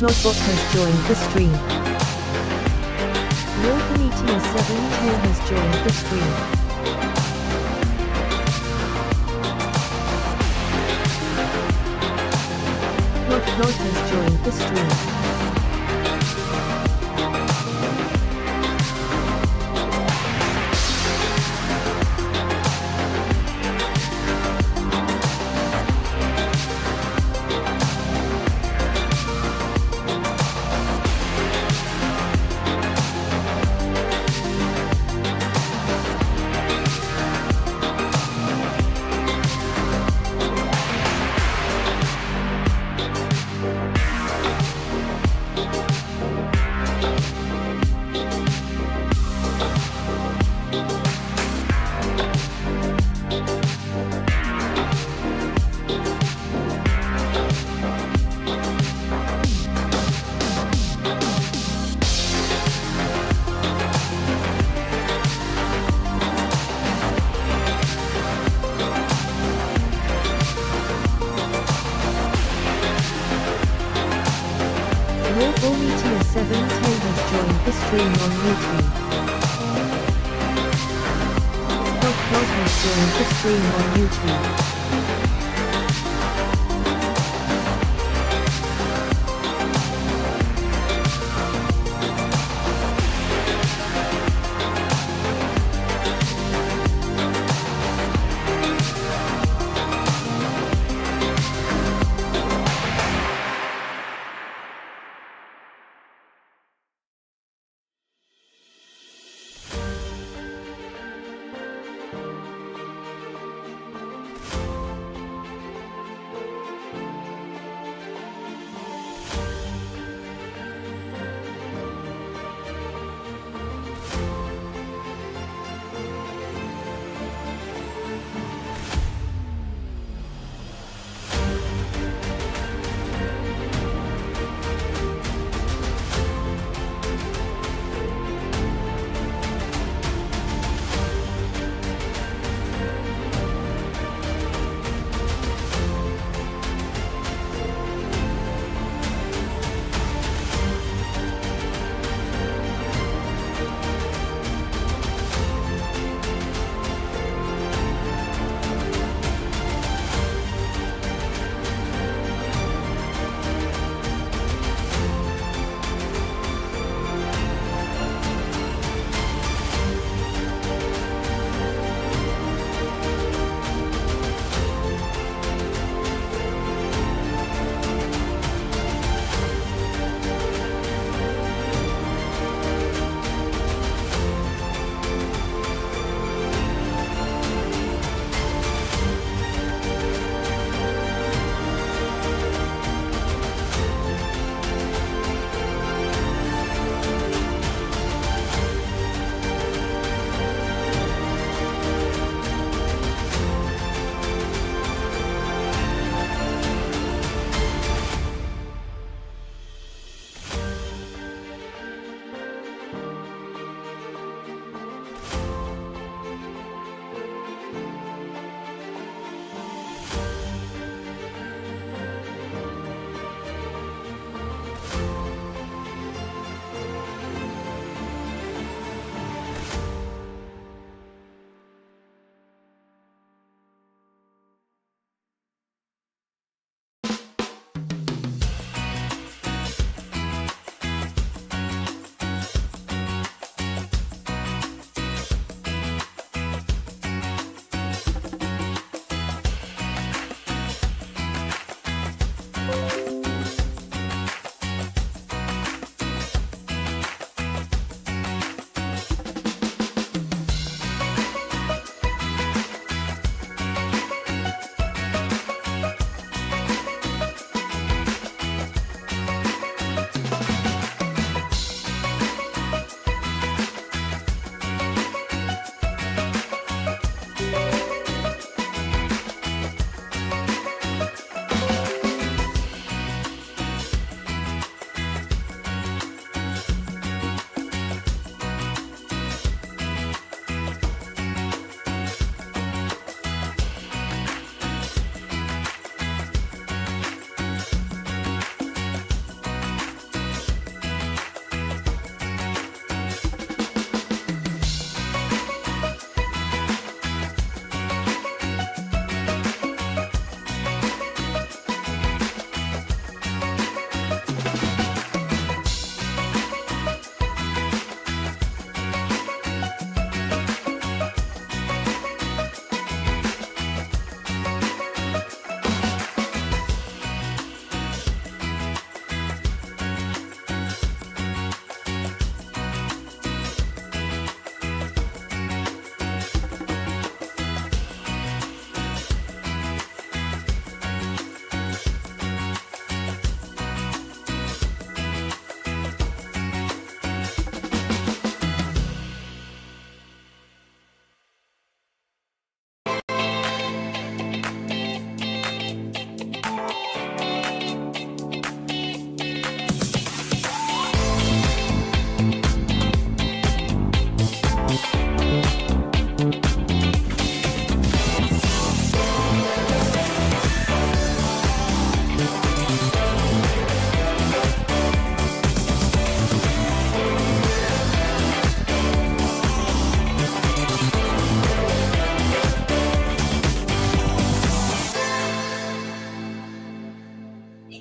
Notebot has joined the stream. Welcome ETS710 has joined the stream. Not has joined the stream. Welcome ETS710 has joined the stream on YouTube. Not has joined the stream on YouTube.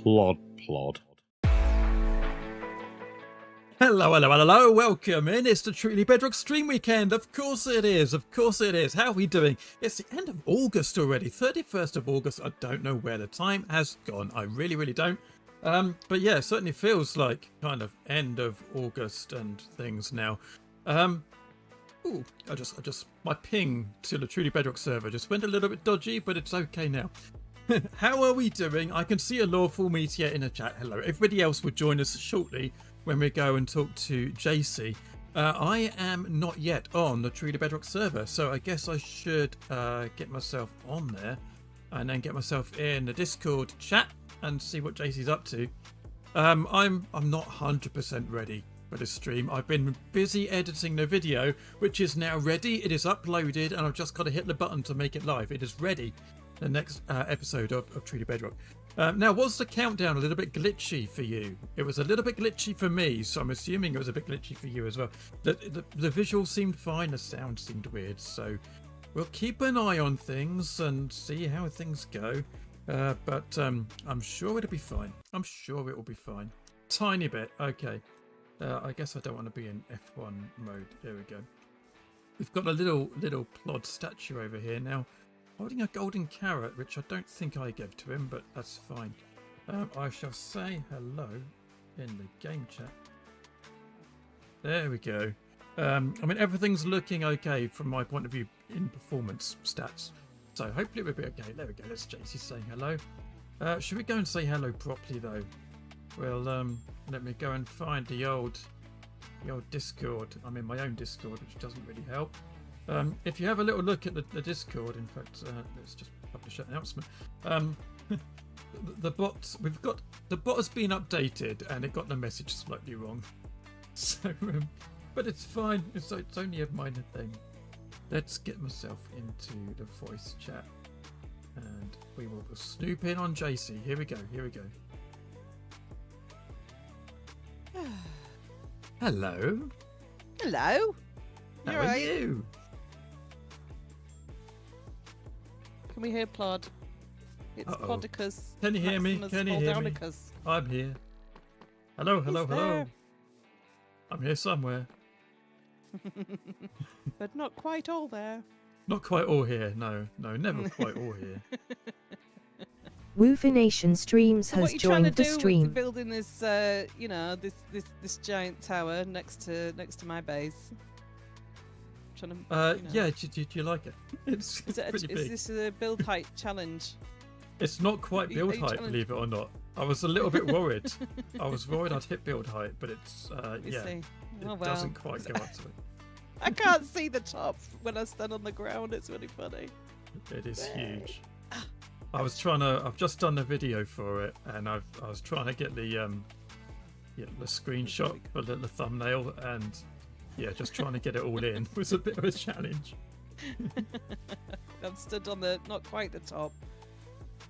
Plod. Hello. Welcome in. It's the Truly Bedrock stream weekend. Of course it is. How are we doing? It's the end of August already. 31st of August. I don't know where the time has gone. I really don't. But yeah, it certainly feels like kind of end of August and things now. Ooh, I just my ping to the Truly Bedrock server just went a little bit dodgy, but it's okay now. How are we doing? I can see a lawful meteor in the chat. Hello. Everybody else will join us shortly when we go and talk to JC. I am not yet on the Truly Bedrock server, so I guess I should get myself on there and then get myself in the Discord chat and see what JC's up to. I'm not 100% ready for this stream. I've been busy editing the video, which is now ready. It is uploaded, and I've just got to hit the button to make it live. It is ready. The next episode of Truly Bedrock. Now, was the countdown a little bit glitchy for you? It was a little bit glitchy for me, so I'm assuming it was a bit glitchy for you as well. The visual seemed fine, the sound seemed weird, so we'll keep an eye on things and see how things go. But I'm sure it'll be fine. I'm sure it will be fine. Tiny bit, okay. I guess I don't want to be in F1 mode. There we go. We've got a little plod statue over here now, holding a golden carrot, which I don't think I gave to him, but that's fine. I shall say hello in the game chat. There we go. I mean, everything's looking okay from my point of view in performance stats. So hopefully we'll be okay. There we go. That's JC saying hello. Should we go and say hello properly though? Well, let me go and find the old Discord. I'm in my own Discord, which doesn't really help. If you have a little look at the Discord, in fact, let's just publish an announcement. The bot has been updated and it got the message slightly wrong. So, but it's fine. It's only a minor thing. Let's get myself into the voice chat, and we will snoop in on JC. Here we go. Hello. Hello. How are you? Can we hear Plod? It's Plodicus. Can you hear me? Maximus Can you hear me? Foldaunicus. I'm here. Hello. there. I'm here somewhere. But not quite all there. Not quite all here. No, never quite all here. Woofination Streams So what has are you trying to joined the do with stream. building this, this giant tower next to my base? Trying to, Yeah. Do you like it? It's pretty big. Is this a build height challenge? It's not quite Are build you height, challenged? believe it or not. I was a little bit worried. I was worried I'd hit build height, but it's You yeah, see. it Oh, well. doesn't quite go up to it. I can't see the top when I stand on the ground. It's really funny. It is huge. I've just done the video for it, and I was trying to get the screenshot for the thumbnail, and just trying to get it all in was a bit of a challenge. I'm stood on the not quite the top.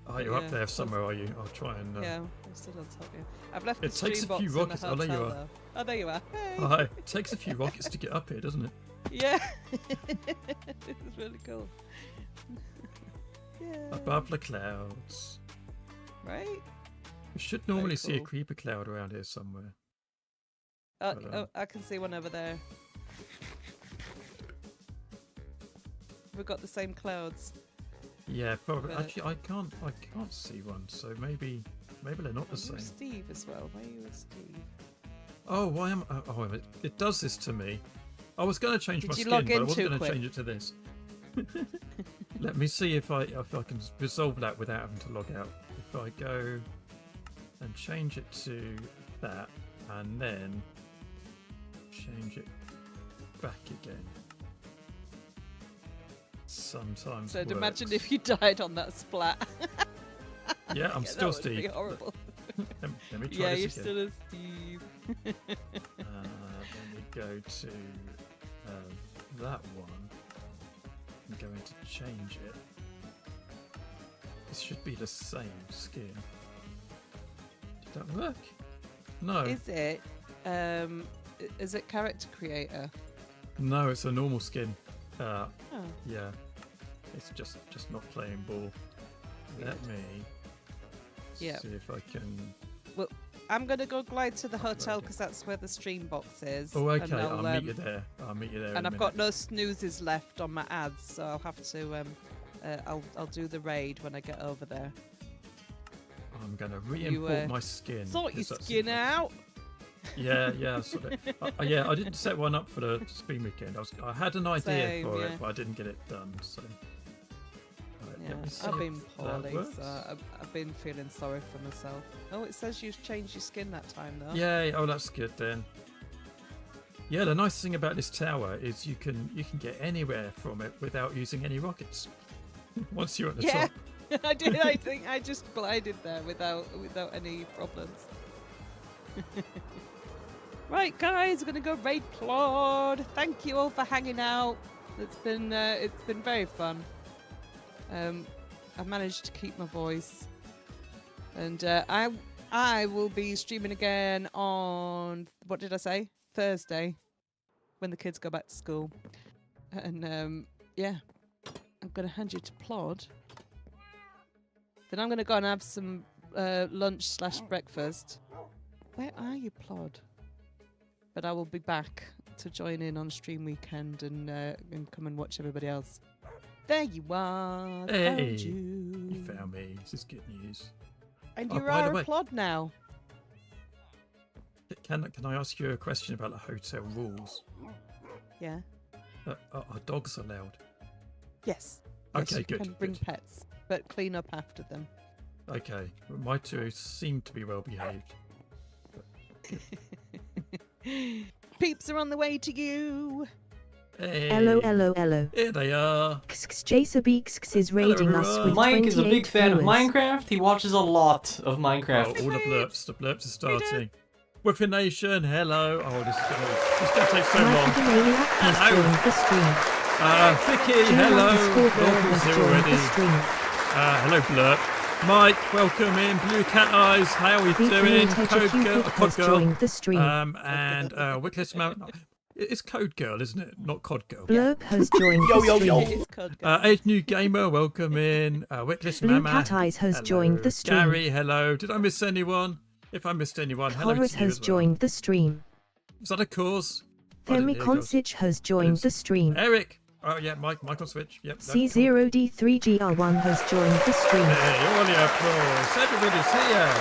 Are you up there somewhere? Are you? I'll try and. Yeah, I'm stood on top. Yeah, I've left It the takes stream a few box in rockets. the Oh, there you hotel, are. though. Oh, there you are. Hey. Hi. It takes a few rockets to get up here, doesn't it? Yeah, it's really cool. Yeah. Above the clouds. Right? We should normally see a cool. creeper cloud around here somewhere. Oh, I can see one over there. We've got the same clouds. Yeah, probably. But- Actually, I can't see one. So maybe they're not the You're same. Steve as well. Why are you with Steve? Oh, why am? Oh, it does this to me. I was going to change Did my you skin, log but I in wasn't too going to quick? change it to this. Let me see if I can resolve that without having to log out. If I go and change it to that, and then change it back again. Sometimes. So I'd works. imagine if you died on that splat. Yeah, I'm Yeah, still that would be Steve. horrible. Let me try Yeah, this you're again. still a Steve. Then we go to that one. I'm going to change it. This should be the same skin. Did that work? No. Is it character creator? No, it's a normal skin. Oh. Yeah. It's just not playing ball. Let Weird. me Yeah. see if I can. Well, I'm gonna go glide to the hotel because that's where the stream box is. Oh, and okay. I'll meet you there. I'll meet you there. And I've got no snoozes left on my ads, so I'll have to. I'll do the raid when I get over there. I'm gonna re-import my skin. Sort your 'cause that's skin out. Yeah, yeah, sort of. Yeah, I didn't set one up for the stream weekend. I had an idea Same, for yeah. it, but I didn't get it done. So. Right, Yeah, let me see I've if been that poorly, works. so I've been feeling sorry for myself. Oh, it says you've changed your skin that time though. Yay! Oh, that's good then. Yeah, the nice thing about this tower is you can get anywhere from it without using any rockets. Once you're at the Yeah. top. I did. I think I just glided there without any problems. Right, guys, we're gonna go raid Plod. Thank you all for hanging out. It's been very fun. I managed to keep my voice, and I will be streaming again on what did I say? Thursday, when the kids go back to school. And yeah, I'm gonna hand you to Plod. Then I'm gonna go and have some lunch/breakfast. Where are you, Plod? But I will be back to join in on stream weekend and come and watch everybody else. There you are. Hey, Found you. you found me. This is good news. And Oh, you're by the our way- Plod now. Can I ask you a question about the hotel rules? Yeah. Are dogs allowed? Yes. Okay, you good, can bring good. pets, but clean up after them. Okay, well, my two seem to be well behaved. Peeps are on the way to you. Hey, Hello. here they are. Jacebeeks is raiding us everyone. with Mike is a big 28 fan of viewers. Minecraft. He watches a lot of Oh, Minecraft. all the blurps are starting. Whiffin Nation, hello. Oh, this is gonna take so long. Macadamia has Hello. joined the stream. Vicky, hello. Scorpio Locals has here joined already. the stream. Hello, Blurp. Mike, welcome in. Blue Cat Eyes, how are we doing? Beefmeat Code Girl, Educated has joined the stream. and Wickless Mountain. It's Code Girl, isn't it? Not Cod Girl. Blurp has joined the stream. It's code girl. Age New Gamer, welcome in. Wickless Blue Mama. Cat Eyes has hello. joined the stream. Gary, hello. Did I miss anyone? If I missed anyone, hello Horace to you has as well. joined the stream. Was that a course? I didn't Femi hear yours. Konsich has joined the stream. Eric. Oh yeah, Michael Switch. Yep. that- C0D3GR1 has joined the stream. Hey, all the applause. Everybody's here.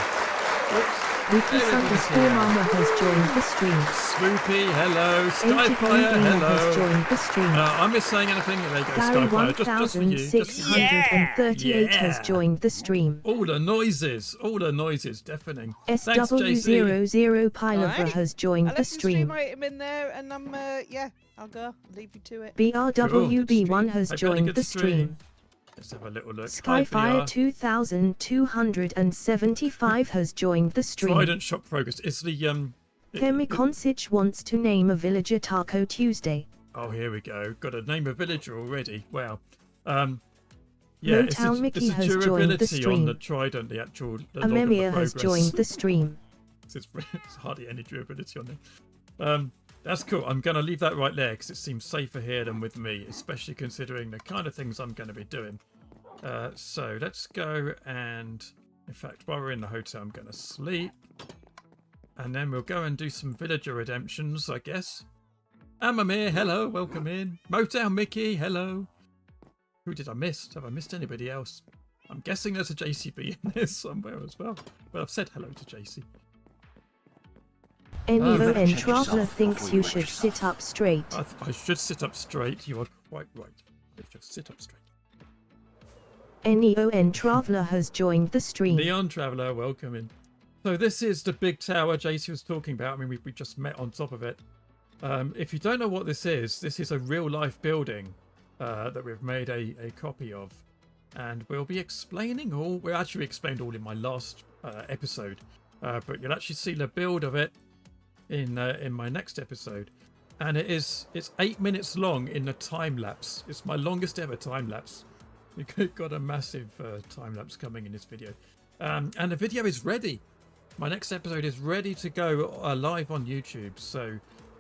Oops. Weekly underscore Mama has joined the stream. Swoopy, hello. Ancient Skyfire, Gamer has hello. joined the stream. I miss saying anything. There you go, Gary Skyfire. Just for you. Just for you. 1638 has Yeah. joined the stream. All the noises, deafening. Thanks, JC. SW00 Pilevra Alright. has joined I'll the let the stream stream. item in there, and I'm yeah, I'll go. Leave you to it. BRWB1 has Hope you had a joined good the stream. stream. Let's have a little look. Hi, Skyfire VR. 2275 has joined the stream. Trident shop progress. It's the Femi Konsich wants to name a villager Taco Tuesday. Oh, here we go. Got a name a villager already. Wow. Yeah, it's Lowtown the Mickey has joined the durability on stream. the Trident, the actual the log of the Amemia has progress. joined the stream. It's hardly any durability on it. That's cool. I'm going to leave that right there because it seems safer here than with me, especially considering the kind of things I'm going to be doing. So let's go and, in fact, while we're in the hotel, I'm going to sleep. And then we'll go and do some villager redemptions, I guess. Amamir, hello, welcome in. Motown Mickey, hello. Who did I miss? Have I missed anybody else? I'm guessing there's a JCB in there somewhere as well. But I've said hello to JC. Enio Check N. Traveler thinks you should sit up straight. I should sit up straight. You are quite right. I should sit up straight. Enio N. Traveler has joined the stream. Neon Traveller, welcome in. So this is the big tower JC was talking about. I mean, we just met on top of it. If you don't know what this is a real-life building that we've made a copy of. And we'll be explaining all... We actually explained all in my last episode. But you'll actually see the build of it in my next episode. And it's 8 minutes long in the time lapse. It's my longest ever time lapse. We've got a massive time lapse coming in this video. And the video is ready. My next episode is ready to go live on YouTube. So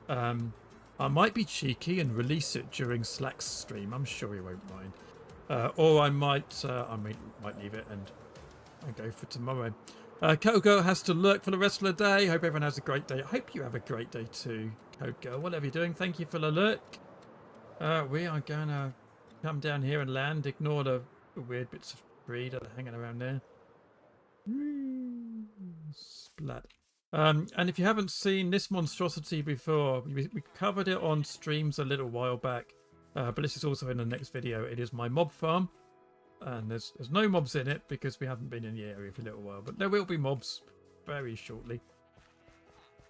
I might be cheeky and release it during Slack's stream. I'm sure he won't mind. Or I might leave it and and go for tomorrow. Code Girl has to lurk for the rest of the day. Hope everyone has a great day. I hope you have a great day too, Code Girl. Whatever you're doing, thank you for the lurk. We are going to come down here and land. Ignore the weird bits of debris that are hanging around there. Splat. And if you haven't seen this monstrosity before, we covered it on streams a little while back. But this is also in the next video. It is my mob farm. And there's no mobs in it because we haven't been in the area for a little while. But there will be mobs very shortly.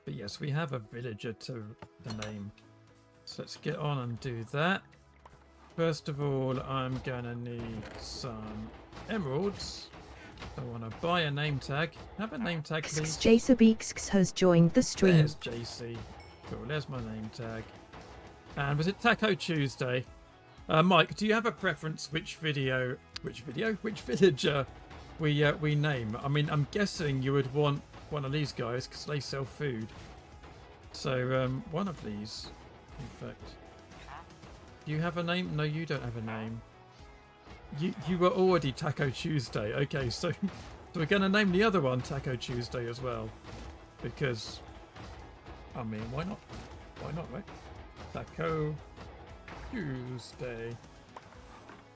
But yes, we have a villager to name. So let's get on and do that. First of all, I'm going to need some emeralds. I want to buy a name tag. Have a name tag, please. Jacebeeks has joined the stream. There's JC. Cool, there's my name tag. And was it Taco Tuesday? Mike, do you have a preference which villager we name? I mean, I'm guessing you would want one of these guys because they sell food. So, one of these, in fact. Do you have a name? No, you don't have a name. You were already Taco Tuesday. Okay, so we're going to name the other one Taco Tuesday as well. Because, I mean, why not? Why not, right? Taco Tuesday.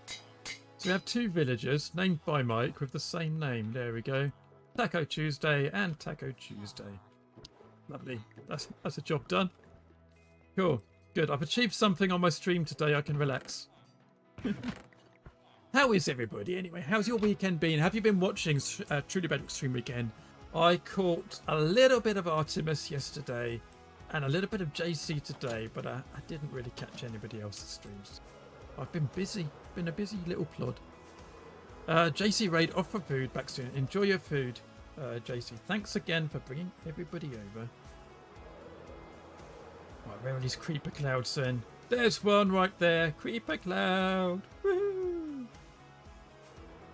So we have two villagers named by Mike with the same name. There we go. Taco Tuesday and Taco Tuesday. Lovely. That's a job done. Cool. Good. I've achieved something on my stream today. I can relax. How is everybody anyway? How's your weekend been? Have you been watching Truly Bedrock Stream Weekend? I caught a little bit of Artemis yesterday and a little bit of JC today, but I didn't really catch anybody else's streams. I've been busy. Been a busy little plod. JC Raid off for food. Back soon. Enjoy your food, JC. Thanks again for bringing everybody over. Right, where are these creeper clouds then? There's one right there. Creeper cloud. Woohoo!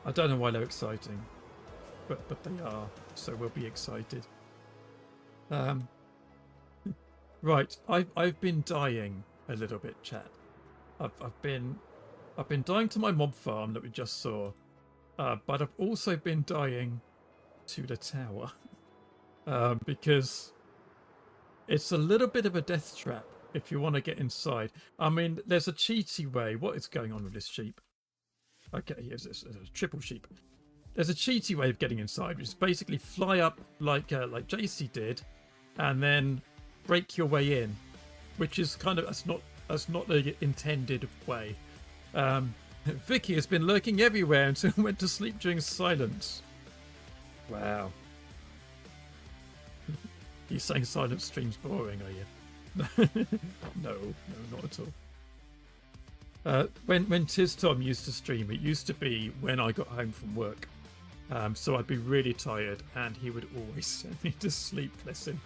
I don't know why they're exciting, but they are. So we'll be excited. Right, I've been dying a little bit, chat. I've been dying to my mob farm that we just saw, but I've also been dying to the tower because it's a little bit of a death trap if you want to get inside. I mean, there's a cheaty way. What is going on with this sheep? Okay, here's a triple sheep. There's a cheaty way of getting inside, which is basically fly up like JC did, and then break your way in, which is kind of that's not the intended way. Vicky has been lurking everywhere until went to sleep during silence. Wow. You're saying silent stream's boring, are you? No, not at all. When Tiz Tom used to stream, it used to be when I got home from work. So I'd be really tired and he would always send me to sleep, bless him.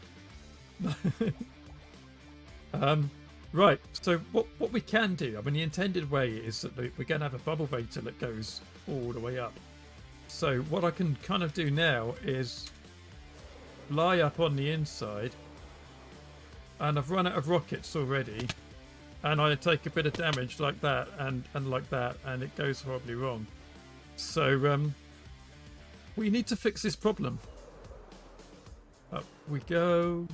Right, so what we can do, I mean, the intended way is that we're going to have a bubble vator that goes all the way up. So what I can kind of do now is lie up on the inside, and I've run out of rockets already, and I take a bit of damage like that and like that, and it goes horribly wrong. So we need to fix this problem. Up we go.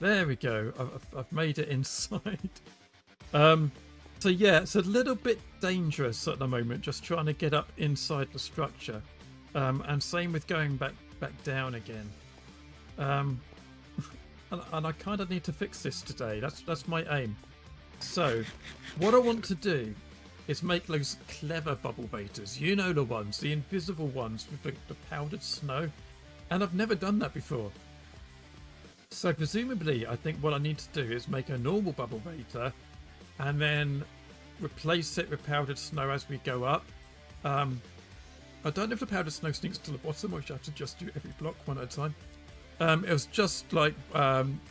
There we go. I've made it inside. So yeah, it's a little bit dangerous at the moment, just trying to get up inside the structure. And same with going back down again. And I kind of need to fix this today. That's my aim. So what I want to do is make those clever bubble baiters. You know the ones, the invisible ones with the powdered snow. And I've never done that before. So presumably, I think what I need to do is make a normal bubble baiter and then replace it with powdered snow as we go up. I don't know if the powdered snow sneaks to the bottom or if you have to just do every block one at a time. It was just like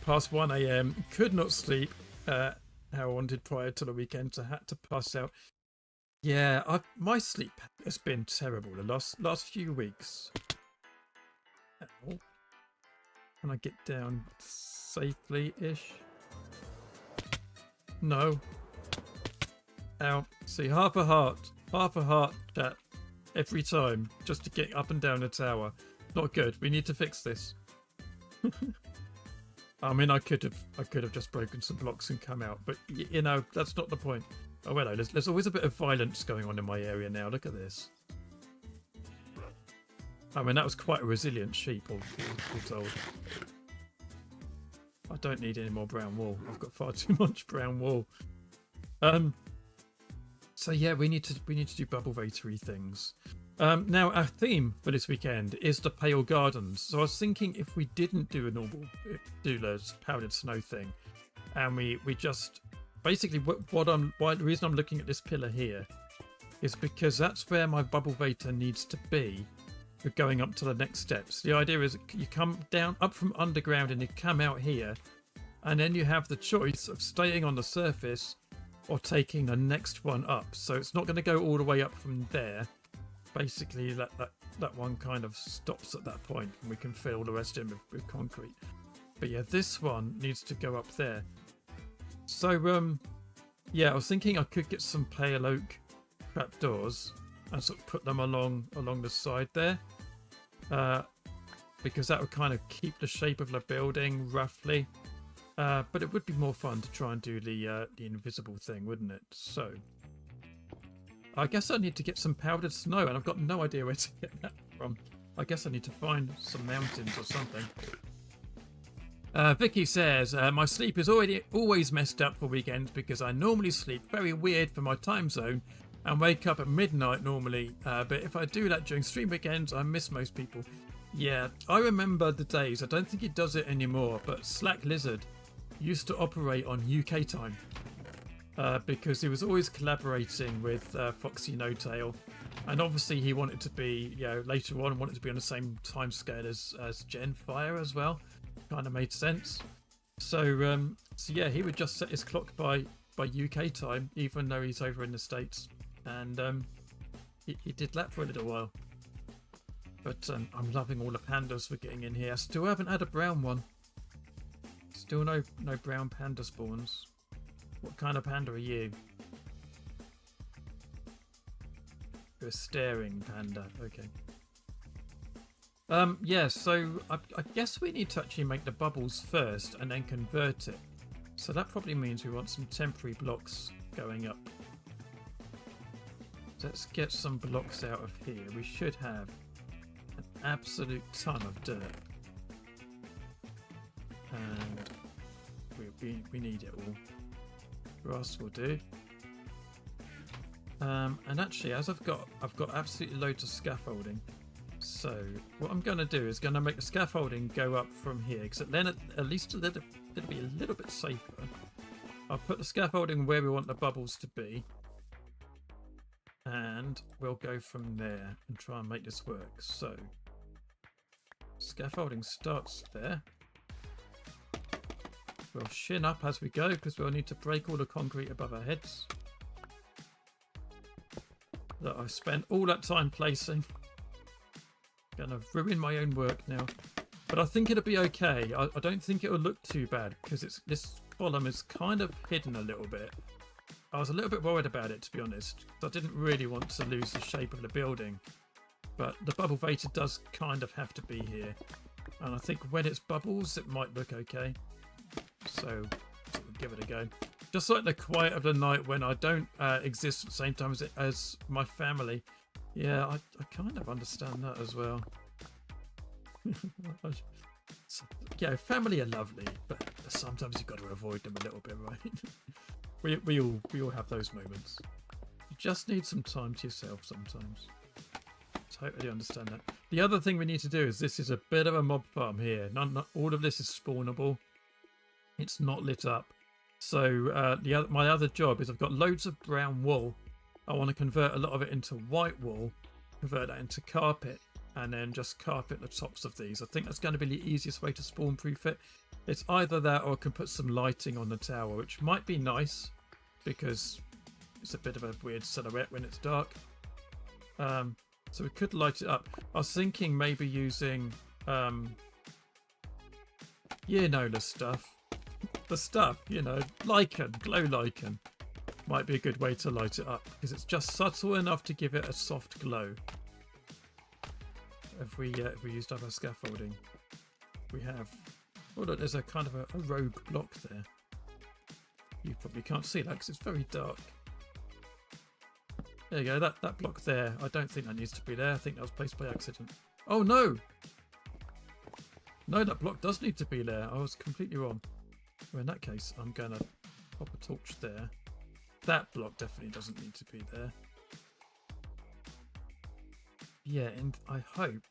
past 1 a.m. Could not sleep how I wanted prior to the weekend, so had to pass out. Yeah, my sleep has been terrible the last few weeks. Ow. Can I get down safely-ish? No. Ow. See, half a heart, chat. every time just to get up and down the tower. Not good. We need to fix this. I mean, I could have just broken some blocks and come out, but you know, that's not the point. Oh well, there's always a bit of violence going on in my area now. Look at this. I mean, that was quite a resilient sheep, all told. I don't need any more brown wool. I've got far too much brown wool. So yeah, we need to do bubble votary things. Now our theme for this weekend is the Pale Gardens. So I was thinking if we didn't do a normal Doula's powdered snow thing, and we just basically the reason I'm looking at this pillar here is because that's where my bubble vator needs to be for going up to the next steps. The idea is you come down up from underground and you come out here, and then you have the choice of staying on the surface or taking the next one up. So it's not going to go all the way up from there. Basically that one kind of stops at that point and we can fill the rest in with concrete. But yeah, this one needs to go up there. So yeah, I was thinking I could get some pale oak trapdoors and sort of put them along the side there, because that would kind of keep the shape of the building roughly. But it would be more fun to try and do the invisible thing, wouldn't it? So I guess I need to get some powdered snow, and I've got no idea where to get that from. I guess I need to find some mountains or something. Vicky says, my sleep is always messed up for weekends because I normally sleep very weird for my time zone and wake up at midnight normally. But if I do that during stream weekends, I miss most people. Yeah, I remember the days. I don't think it does it anymore, but Slack Lizard used to operate on UK time. Because he was always collaborating with Foxy No Tail, and obviously he wanted to be, you know, later on wanted to be on the same time scale as Genfire as well. Kind of made sense. So yeah, he would just set his clock by UK time, even though he's over in the States, and he did that for a little while. But I'm loving all the pandas we're getting in here. Still haven't had a brown one. Still no brown panda spawns. What kind of panda are you? You're a staring panda. Okay. Yeah, so I guess we need to actually make the bubbles first and then convert it. So that probably means we want some temporary blocks going up. Let's get some blocks out of here. We should have an absolute ton of dirt. And we need it all. Grass will do. And actually, as I've got absolutely loads of scaffolding. So what I'm going to do is going to make the scaffolding go up from here, because then at least it'll be a little bit safer. I'll put the scaffolding where we want the bubbles to be, and we'll go from there and try and make this work. So scaffolding starts there. We'll shin up as we go because we'll need to break all the concrete above our heads that I've spent all that time placing. Gonna ruin my own work now, but I think it'll be okay. I don't think it'll look too bad because this column is kind of hidden a little bit. I was a little bit worried about it, to be honest. I didn't really want to lose the shape of the building, but the bubble vator does kind of have to be here, and I think when it's bubbles it might look okay. So we'll give it a go. Just like the quiet of the night when I don't exist at the same time as my family. Yeah, I kind of understand that as well. Yeah, family are lovely, but sometimes you've got to avoid them a little bit, right? we all have those moments. You just need some time to yourself sometimes. Totally understand that. The other thing we need to do is this is a bit of a mob farm here. Not all of this is spawnable. It's not lit up. So my other job is I've got loads of brown wool. I want to convert a lot of it into white wool, convert that into carpet, and then just carpet the tops of these. I think that's going to be the easiest way to spawn proof it. It's either that or I can put some lighting on the tower, which might be nice because it's a bit of a weird silhouette when it's dark. So we could light it up. I was thinking maybe using you know, the stuff, you know, lichen, glow lichen might be a good way to light it up because it's just subtle enough to give it a soft glow. if we used up our scaffolding? We have. Oh look, there's a kind of a rogue block there. You probably can't see that because it's very dark. There you go, that block there. I don't think that needs to be there. I think that was placed by accident. Oh no! No, that block does need to be there. I was completely wrong. Well, in that case, I'm going to pop a torch there. That block definitely doesn't need to be there. Yeah, and I hope...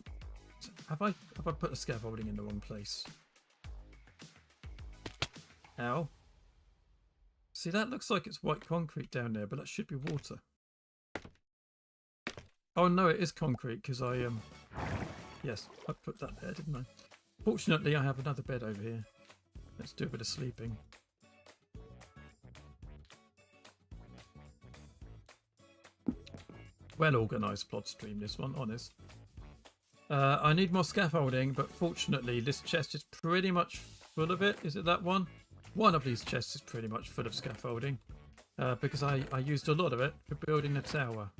Have I put the scaffolding in the wrong place? Ow. See, that looks like it's white concrete down there, but that should be water. Oh no, it is concrete because I yes, I put that there, didn't I? Fortunately, I have another bed over here. Let's do a bit of sleeping. Well organised plot stream, this one, honest. I need more scaffolding, but fortunately this chest is pretty much full of it. Is it that one? One of these chests is pretty much full of scaffolding because I used a lot of it for building the tower.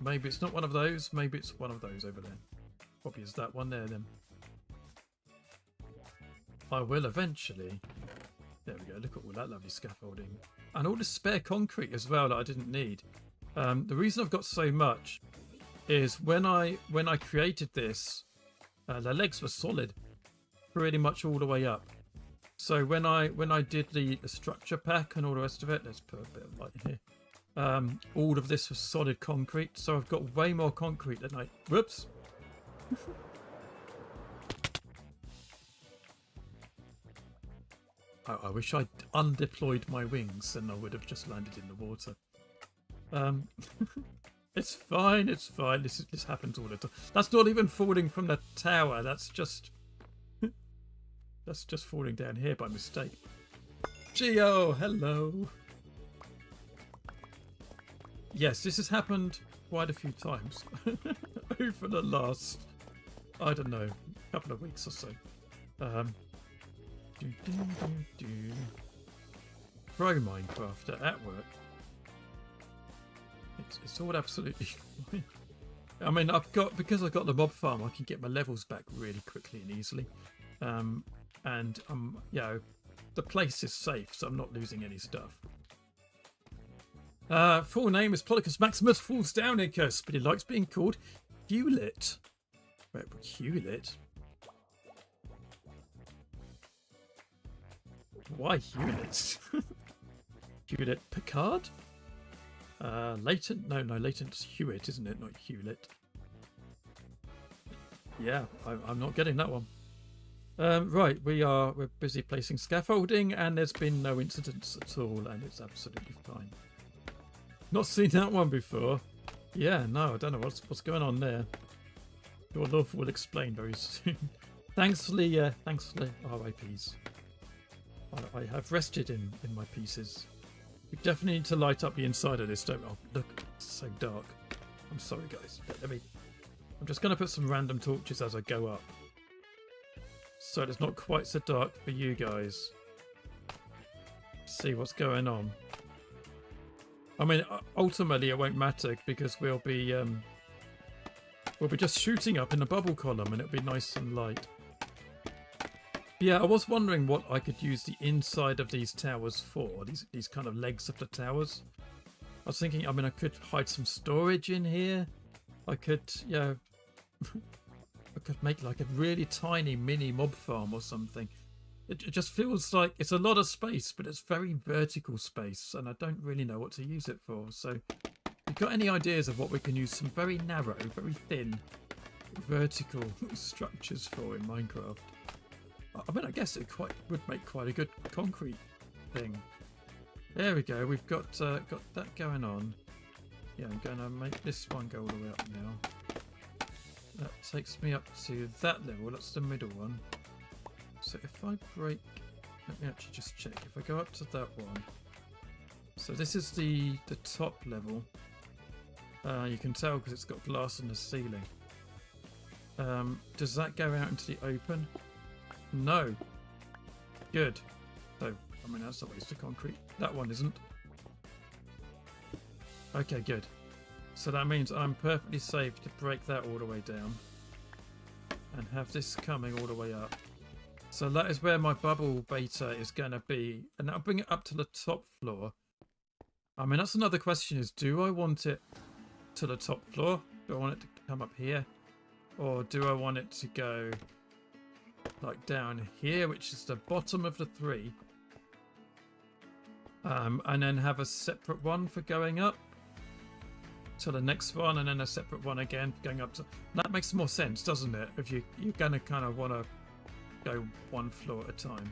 Maybe it's not one of those, maybe it's one of those over there. Probably is that one there then. I will eventually. There we go, look at all that lovely scaffolding. And all this spare concrete as well that I didn't need. The reason I've got so much is when I created this, the legs were solid pretty much all the way up. So when I did the structure pack and all the rest of it, let's put a bit of light in here. All of this was solid concrete, so I've got way more concrete than I... Whoops! I wish I'd undeployed my wings and I would have just landed in the water. It's fine, it's fine. This happens all the time. That's not even falling from the tower. That's just falling down here by mistake. Geo, hello. Yes, this has happened quite a few times over the last, I don't know, couple of weeks or so. Pro Minecrafter at work. It's all absolutely fine. I mean, because I've got the mob farm, I can get my levels back really quickly and easily. And you know, the place is safe, so I'm not losing any stuff. Full name is Plodicus Maximus Falls Downicus, but he likes being called Hewlett. Wait, Hewlett? Why Hewlett? Hewlett Picard? Leighton? No, Leighton's Hewitt, isn't it? Not Hewlett. Yeah, I'm not getting that one. Right, we're busy placing scaffolding, and there's been no incidents at all, and it's absolutely fine. Not seen that one before. Yeah, no, I don't know what's going on there. Your love will explain very soon. Thankfully, RIPs. I have rested in my pieces. We definitely need to light up the inside of this, don't we? Oh, look, it's so dark. I'm sorry, guys. I'm just going to put some random torches as I go up, so it's not quite so dark for you guys. See what's going on. I mean, ultimately it won't matter because we'll be just shooting up in the bubble column and it'll be nice and light. Yeah, I was wondering what I could use the inside of these towers for, these kind of legs of the towers. I was thinking, I mean, I could hide some storage in here. I could, you know, I could make like a really tiny mini mob farm or something. It just feels like it's a lot of space, but it's very vertical space, and I don't really know what to use it for. So, if you've got any ideas of what we can use some very narrow, very thin, vertical structures for in Minecraft? I mean, I guess it would make quite a good concrete thing. There we go. We've got that going on. Yeah, I'm going to make this one go all the way up now. That takes me up to that level. That's the middle one. So if I break, let me actually just check. If I go up to that one, so this is the top level. You can tell because it's got glass on the ceiling. Does that go out into the open? No. Good. So, I mean, that's a waste of concrete. That one isn't. Okay, good. So that means I'm perfectly safe to break that all the way down. and have this coming all the way up. So that is where my bubble beta is going to be, and I'll bring it up to the top floor. I mean, that's another question, is do I want it to the top floor? Do I want it to come up here? Or do I want it to go like down here, which is the bottom of the 3? And then have a separate one for going up to the next one, and then a separate one again going up to... That makes more sense, doesn't it? If you're going to kind of want to go one floor at a time.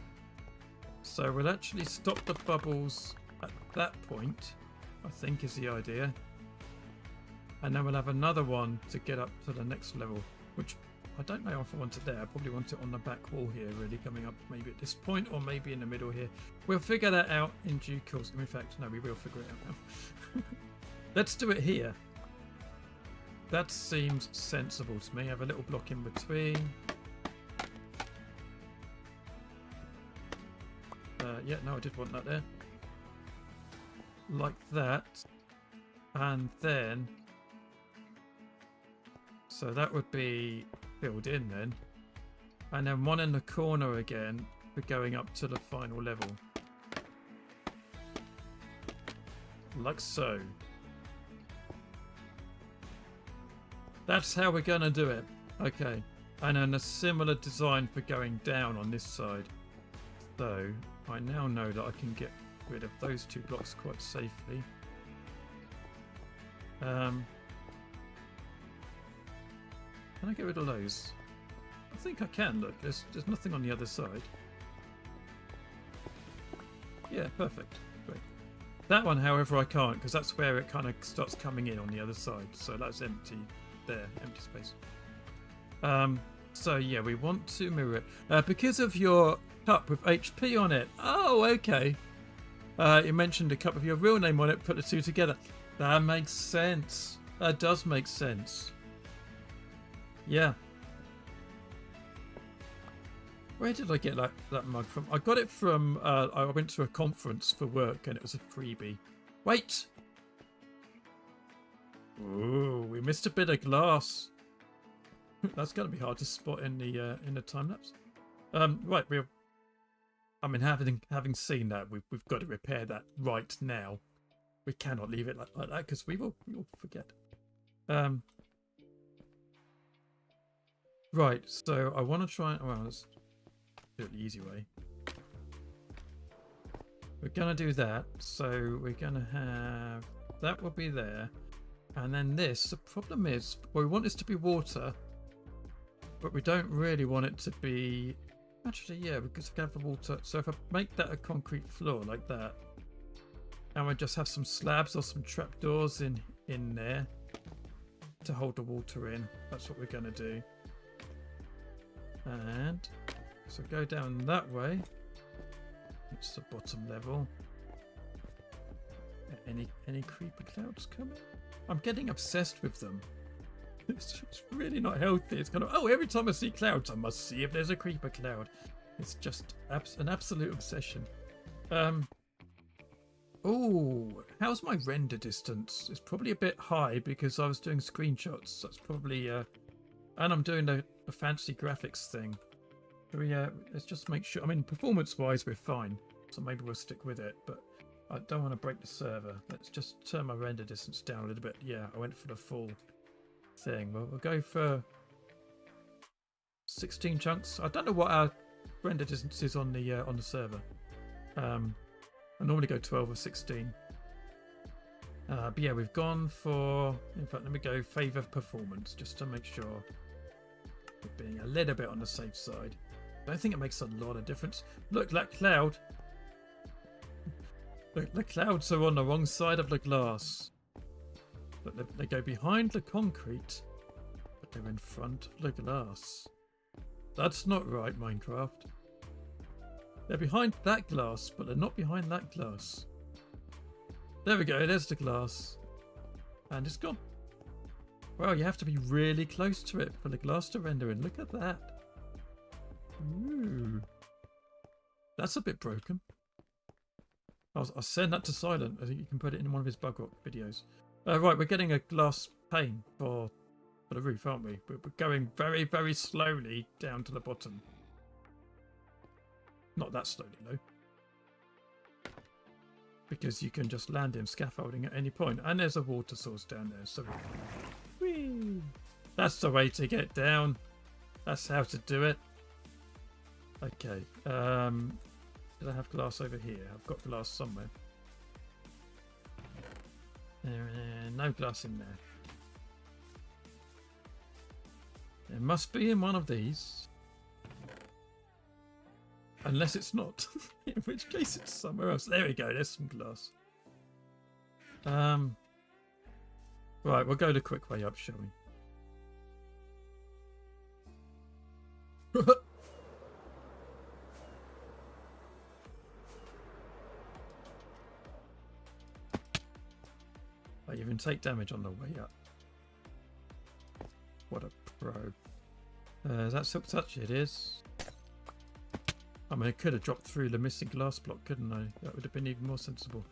So we'll actually stop the bubbles at that point, I think is the idea. And then we'll have another one to get up to the next level, which I don't know if I want it there. I probably want it on the back wall here, really, coming up maybe at this point, or maybe in the middle here. We'll figure that out in due course. In fact, no, we will figure it out now. Let's do it here. That seems sensible to me. Have a little block in between. Yeah, no, I did want that there. Like that. And then... So that would be filled in then. And then one in the corner again for going up to the final level. Like so. That's how we're going to do it. Okay. And then a similar design for going down on this side. So I now know that I can get rid of those 2 blocks quite safely. Can I get rid of those? I think I can. Look, there's nothing on the other side. Yeah, perfect. Great. That one, however, I can't, because that's where it kind of starts coming in on the other side. So that's empty there, empty space. So yeah, we want to mirror it. Because of your cup with HP on it. Oh, okay. You mentioned a cup with your real name on it, put the 2 together. That makes sense. That does make sense. Yeah. Where did I get that mug from? I got it from, I went to a conference for work and it was a freebie. Wait! Ooh, we missed a bit of glass. That's going to be hard to spot in the time lapse. Right, I mean, having seen that, we've got to repair that right now. We cannot leave it like that because we will forget. Right, so I want to try. Well, let's do it the easy way. We're gonna do that. So we're gonna have that will be there, and then this. The problem is, well, we want this to be water, but we don't really want it to be. Actually, yeah, because we have the water. So if I make that a concrete floor like that, and we just have some slabs or some trapdoors in there to hold the water in, that's what we're gonna do. And so go down that way. It's the bottom level. Any creeper clouds coming? I'm getting obsessed with them. It's really not healthy. It's kind of, oh, every time I see clouds, I must see if there's a creeper cloud. It's just an absolute obsession. Oh, how's my render distance? It's probably a bit high because I was doing screenshots. That's probably, and I'm doing the fancy graphics thing. So let's just make sure. I mean, performance-wise, we're fine. So maybe we'll stick with it. But I don't want to break the server. Let's just turn my render distance down a little bit. Yeah, I went for the full thing. Well, we'll go for 16 chunks. I don't know what our render distance is on the server. I normally go 12 or 16. But yeah, we've gone for. In fact, let me go favor performance just to make sure we're being a little bit on the safe side. I don't think it makes a lot of difference. Look, that cloud. Look, the clouds are on the wrong side of the glass. But they go behind the concrete, but they're in front of the glass. That's not right, Minecraft. They're behind that glass, but they're not behind that glass. There we go, there's the glass. And it's gone. Well, you have to be really close to it for the glass to render in. Look at that. Ooh. That's a bit broken. I'll send that to Silent. I think you can put it in one of his bug rock videos. Right, we're getting a glass pane for for the roof, aren't we? We're going very, very slowly down to the bottom. Not that slowly, though. Because you can just land in scaffolding at any point. And there's a water source down there. So, whee! That's the way to get down. That's how to do it. Okay. Did I have glass over here? I've got glass somewhere. No glass in there. It must be in one of these. Unless it's not. In which case it's somewhere else. There we go. There's some glass. Right, we'll go the quick way up, shall we? Oh, you even take damage on the way up. What a pro. Is that silk touch? It is. I mean, I could have dropped through the missing glass block, couldn't I? That would have been even more sensible.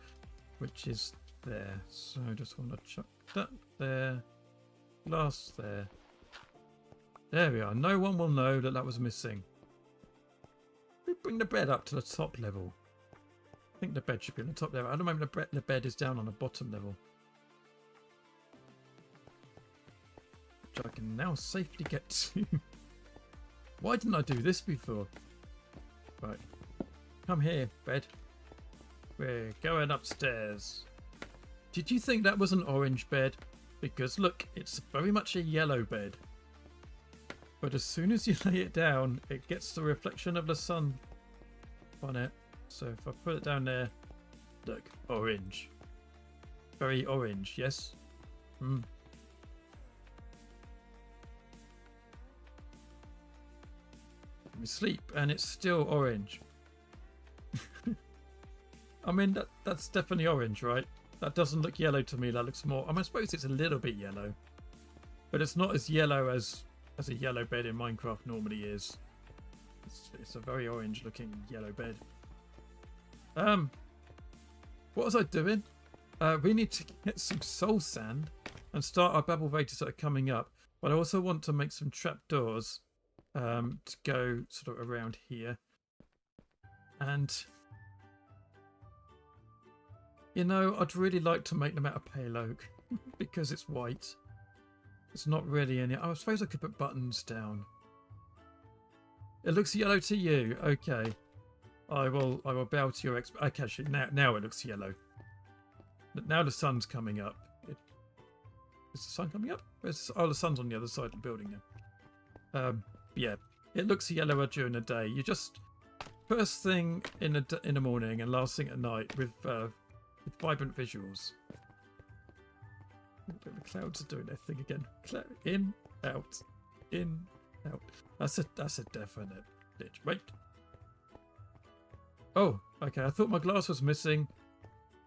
Which is there. So I just want to chuck that there. Glass there. There we are. No one will know that that was missing. We bring the bed up to the top level. I think the bed should be on the top level. At the moment, the bed is down on the bottom level. Which I can now safely get to. Why didn't I do this before? Right. Come here, bed. We're going upstairs. Did you think that was an orange bed? Because look, it's very much a yellow bed. But as soon as you lay it down, it gets the reflection of the sun on it. So if I put it down there, look, orange. Very orange, yes? Hmm. We sleep and it's still orange. I mean, that's definitely orange, right? That doesn't look yellow to me. That looks more... I mean, I suppose it's a little bit yellow. But it's not as yellow as a yellow bed in Minecraft normally is. It's a very orange looking yellow bed. What was I doing? We need to get some soul sand and start our bubble vators that are coming up. But I also want to make some trapdoors to go sort of around here. And... you know, I'd really like to make them out of pale oak because it's white. It's not really any... I suppose I could put buttons down. It looks yellow to you. Okay. I will bow to your okay, actually, now it looks yellow. But now the sun's coming up. Is the sun coming up? Oh, the sun's on the other side of the building now. Yeah. It looks yellower during the day. You just... first thing in the morning and last thing at night with vibrant visuals. The clouds are doing their thing again. In, out, in, out. That's a definite glitch. Wait. Oh, okay. I thought my glass was missing.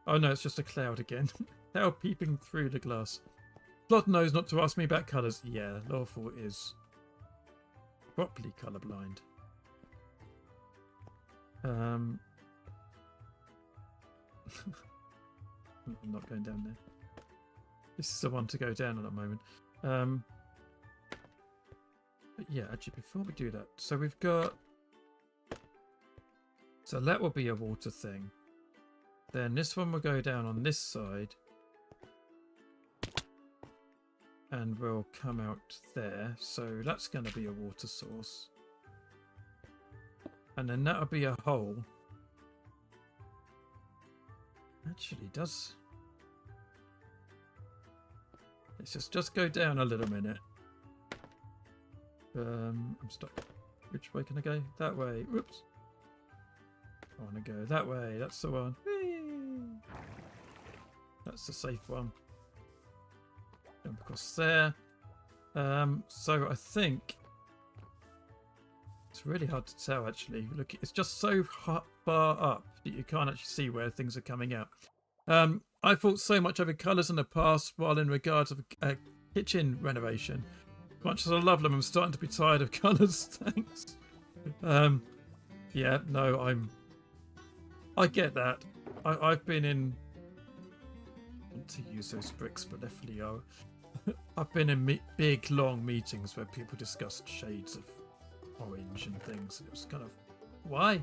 Oh no, it's just a cloud again. Cloud peeping through the glass. Blood knows not to ask me about colours. Yeah, Lawful is properly colourblind. I'm not going down there. This is the one to go down at the moment. But yeah, actually, before we do that, so we've got... so that will be a water thing. Then this one will go down on this side. And will come out there. So that's going to be a water source. And then that'll be a hole. Actually does. Let's just go down a little minute. I'm stuck. Which way can I go? That way. Whoops. I want to go that way. That's the one. Whee! That's the safe one. Jump across there. So I think it's really hard to tell actually. Look, it's just so far up that you can't actually see where things are coming out. I thought so much over colours in the past, while in regards of kitchen renovation. As much as I love them, I'm starting to be tired of colours. Thanks. Yeah, no, I get that. I've been in... I want to use those bricks, but definitely are. I've been in big, long meetings where people discussed shades of orange and things. It was kind of, why?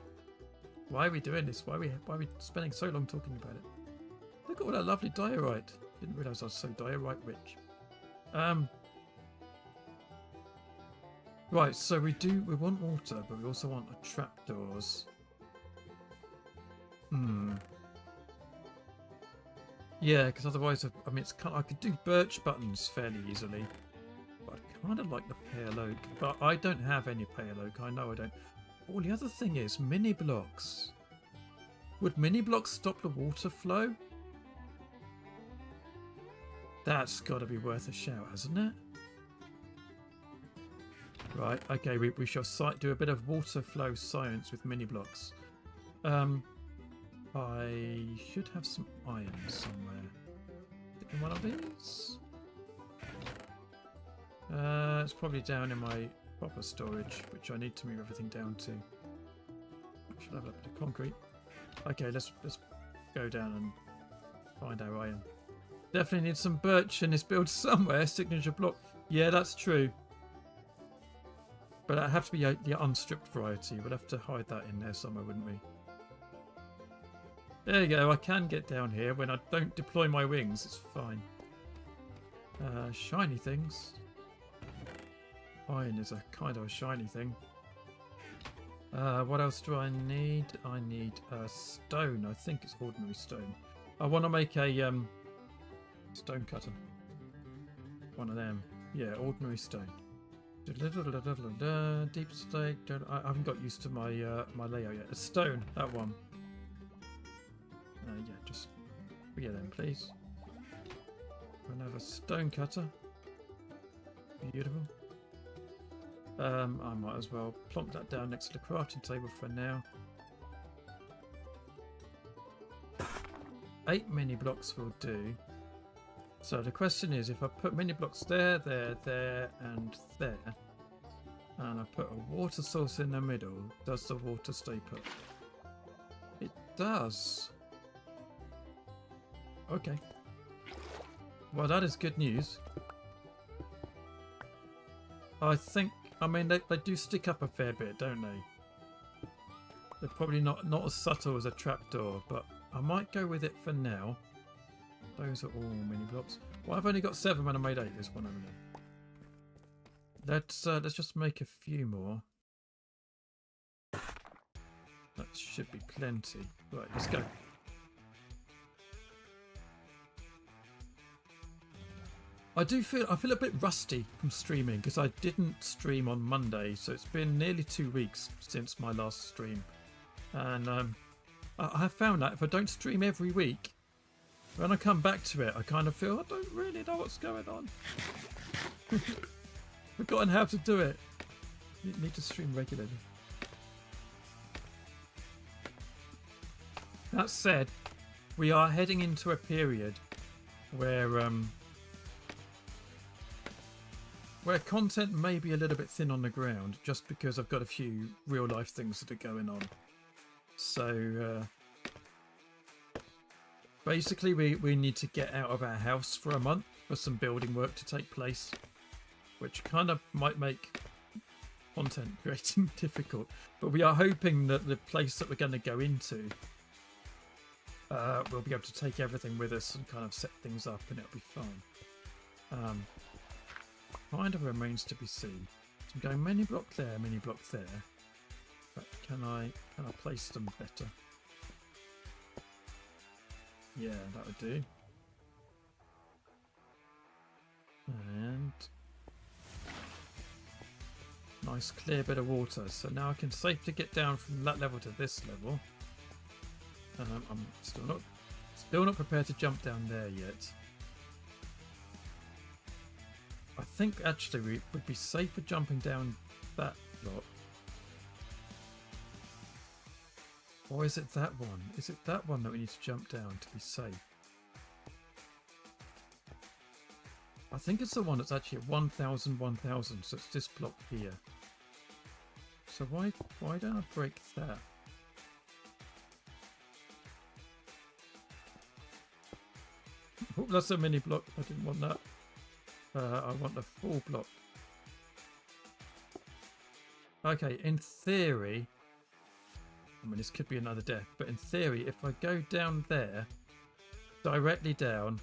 Why are we doing this? Why are we spending so long talking about it? Look at all that lovely diorite. Didn't realise I was so diorite rich. Right, so we want water, but we also want trapdoors. Yeah, because otherwise, I mean, I could do birch buttons fairly easily. But I kind of like the pale oak. But I don't have any pale oak. I know I don't. Oh, the other thing is mini blocks. Would mini blocks stop the water flow? That's got to be worth a shout, hasn't it? Right, okay, we shall do a bit of water flow science with mini blocks. I should have some iron somewhere. In one of these? It's probably down in my proper storage, which I need to move everything down to. I should have a bit of concrete. Okay, let's go down and find our iron. Definitely need some birch in this build somewhere. Signature block. Yeah, that's true. But it'd have to be the unstripped variety. We'd have to hide that in there somewhere, wouldn't we? There you go. I can get down here when I don't deploy my wings. It's fine. Shiny things. Iron is a kind of a shiny thing. What else do I need? I need stone. I think it's ordinary stone. I want to make a stone cutter. One of them. Yeah, ordinary stone. Deep stake. I haven't got used to my my layout yet. A stone. That one. Yeah, just forget them, please. Another stone cutter. Beautiful. I might as well plonk that down next to the crafting table for now. 8 mini blocks will do. So the question is, if I put mini blocks there, there, and there, and I put a water source in the middle, does the water stay put? It does. Okay. Well, that is good news. I mean, they do stick up a fair bit, don't they? They're probably not as subtle as a trapdoor, but I might go with it for now. Those are all mini blocks. Well, I've only got 7 when I made 8. There's one over there. Let's just make a few more. That should be plenty. Right, let's go. I feel a bit rusty from streaming because I didn't stream on Monday, so it's been nearly 2 weeks since my last stream, and I have found that if I don't stream every week, when I come back to it, I kind of feel I don't really know what's going on. Forgotten how to do it. You need to stream regularly. That said, we are heading into a period where content may be a little bit thin on the ground, just because I've got a few real life things that are going on. So basically we need to get out of our house for a month for some building work to take place, which kind of might make content creating difficult. But we are hoping that the place that we're going to go into, we'll be able to take everything with us and kind of set things up, and it'll be fine. Kind of remains to be seen. So I'm going mini block there, mini block there. But can I place them better? Yeah, that would do. And nice clear bit of water. So now I can safely get down from that level to this level. I'm still not prepared to jump down there yet. I think actually we would be safer jumping down that block. Or is it that one? Is it that one that we need to jump down to be safe? I think it's the one that's actually at 1000, 1000, so it's this block here. So why don't I break that? Oh, that's a mini block. I didn't want that. I want the full block. Okay, in theory, I mean, this could be another death, but in theory, if I go down there, directly down,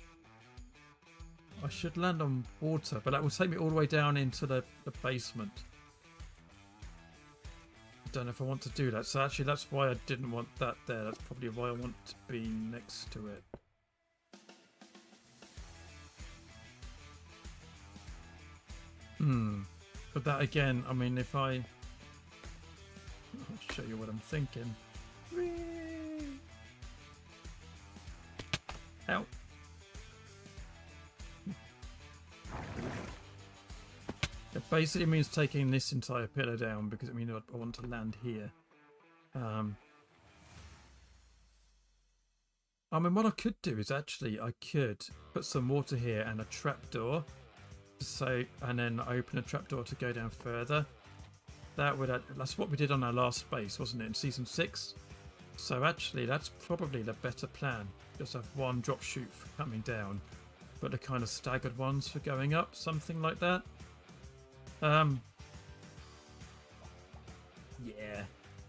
I should land on water, but that will take me all the way down into the basement. I don't know if I want to do that. So actually, that's why I didn't want that there. That's probably why I want to be next to it. But that again, I mean, if I'll show you what I'm thinking. Whee! Ow. It basically means taking this entire pillar down because it means I want to land here. I mean, what I could do is actually I could put some water here and a trapdoor. So, and then open a trapdoor to go down further. That's what we did on our last base, wasn't it, in season 6? So actually, that's probably the better plan. Just have one drop chute for coming down, but the kind of staggered ones for going up, something like that. Yeah,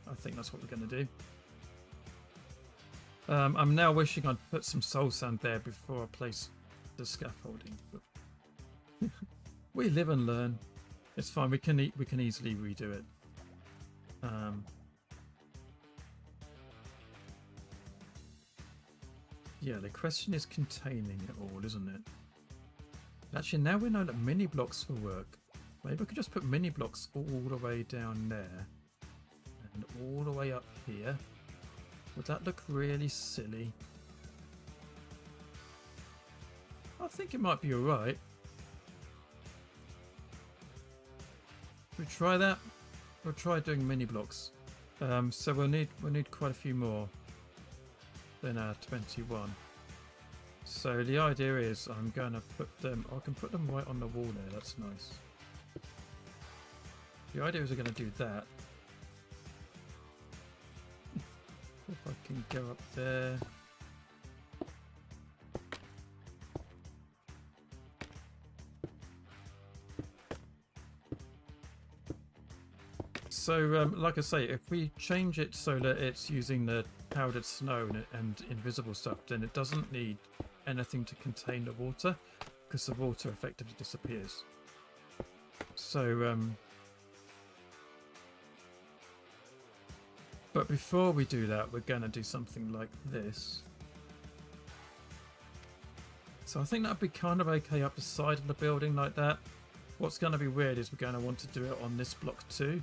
I think that's what we're going to do. I'm now wishing I'd put some soul sand there before I place the scaffolding. But we live and learn. It's fine. We can easily redo it. Yeah, the question is containing it all, isn't it? Actually, now we know that mini blocks will work. Maybe I could just put mini blocks all the way down there and all the way up here. Would that look really silly? I think it might be alright. We try that. We'll try doing mini blocks. So we'll need quite a few more than our 21. So the idea is I'm going to put them. I can put them right on the wall there. That's nice. The idea is we're going to do that. If I can go up there. So, like I say, if we change it so that it's using the powdered snow and invisible stuff, then it doesn't need anything to contain the water, because the water effectively disappears. So, but before we do that, we're going to do something like this. So I think that'd be kind of okay up the side of the building like that. What's going to be weird is we're going to want to do it on this block too.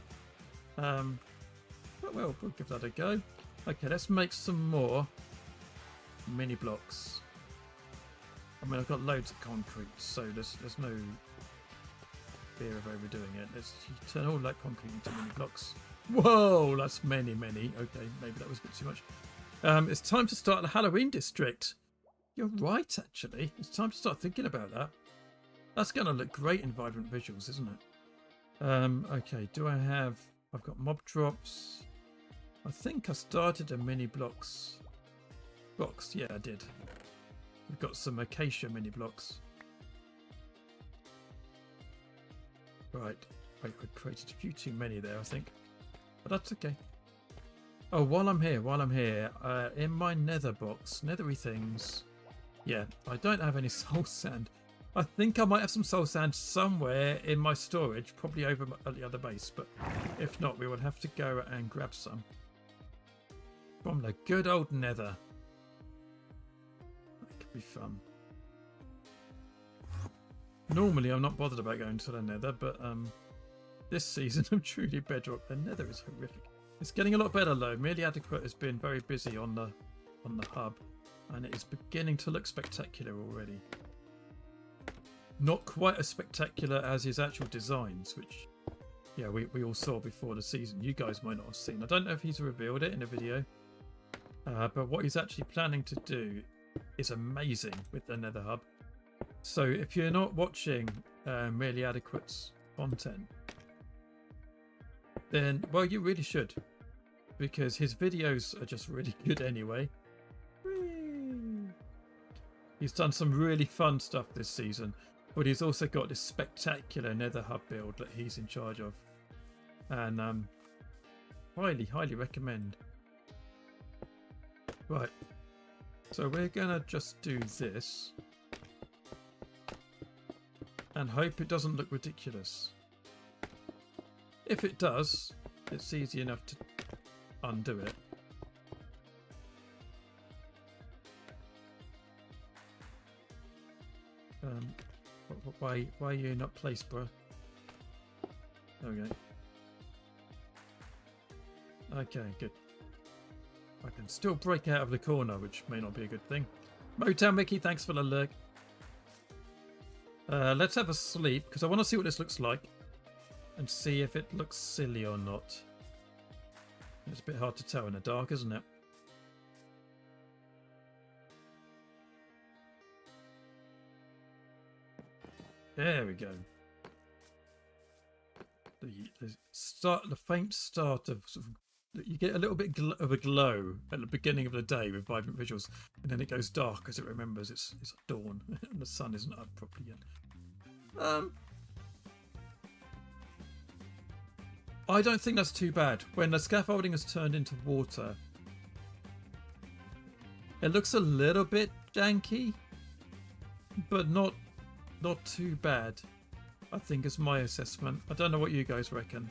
But we'll give that a go. Okay, let's make some more mini blocks. I mean, I've got loads of concrete, so there's no fear of overdoing it. Let's turn all that concrete into mini blocks. Whoa, that's many. Okay, maybe that was a bit too much. It's time to start the Halloween district. You're right, actually. It's time to start thinking about that. That's going to look great in vibrant visuals, isn't it? Okay, do I have... I've got mob drops. I think I started a mini blocks box. Yeah, I did. We've got some acacia mini blocks. Right. I created a few too many there, I think. But that's okay. Oh, while I'm here, in my nether box, nethery things. Yeah, I don't have any soul sand. I think I might have some soul sand somewhere in my storage, probably over at the other base, but if not, we will have to go and grab some from the good old nether. That could be fun. Normally, I'm not bothered about going to the nether, but this season of Truly Bedrock, the nether is horrific. It's getting a lot better though. Merely Adequate has been very busy on the hub, and it is beginning to look spectacular already. Not quite as spectacular as his actual designs, which, yeah, we all saw before the season. You guys might not have seen. I don't know if he's revealed it in a video, but what he's actually planning to do is amazing with the Nether Hub. So if you're not watching Merely Adequate's content, then, well, you really should, because his videos are just really good anyway. Whee! He's done some really fun stuff this season. But he's also got this spectacular nether hub build that he's in charge of. And highly recommend. Right. So we're gonna just do this. And hope it doesn't look ridiculous. If it does, it's easy enough to undo it. Why are you not placed, bro? Okay. Okay, good. I can still break out of the corner, which may not be a good thing. Motown Mickey, thanks for the lurk. Let's have a sleep, because I want to see what this looks like. And see if it looks silly or not. It's a bit hard to tell in the dark, isn't it? There we go. The faint start of, sort of, you get a little bit of a glow at the beginning of the day with vibrant visuals, and then it goes dark as it remembers it's dawn and the sun isn't up properly yet. I don't think that's too bad. When the scaffolding has turned into water, it looks a little bit janky, but not too bad, I think, is my assessment. I don't know what you guys reckon.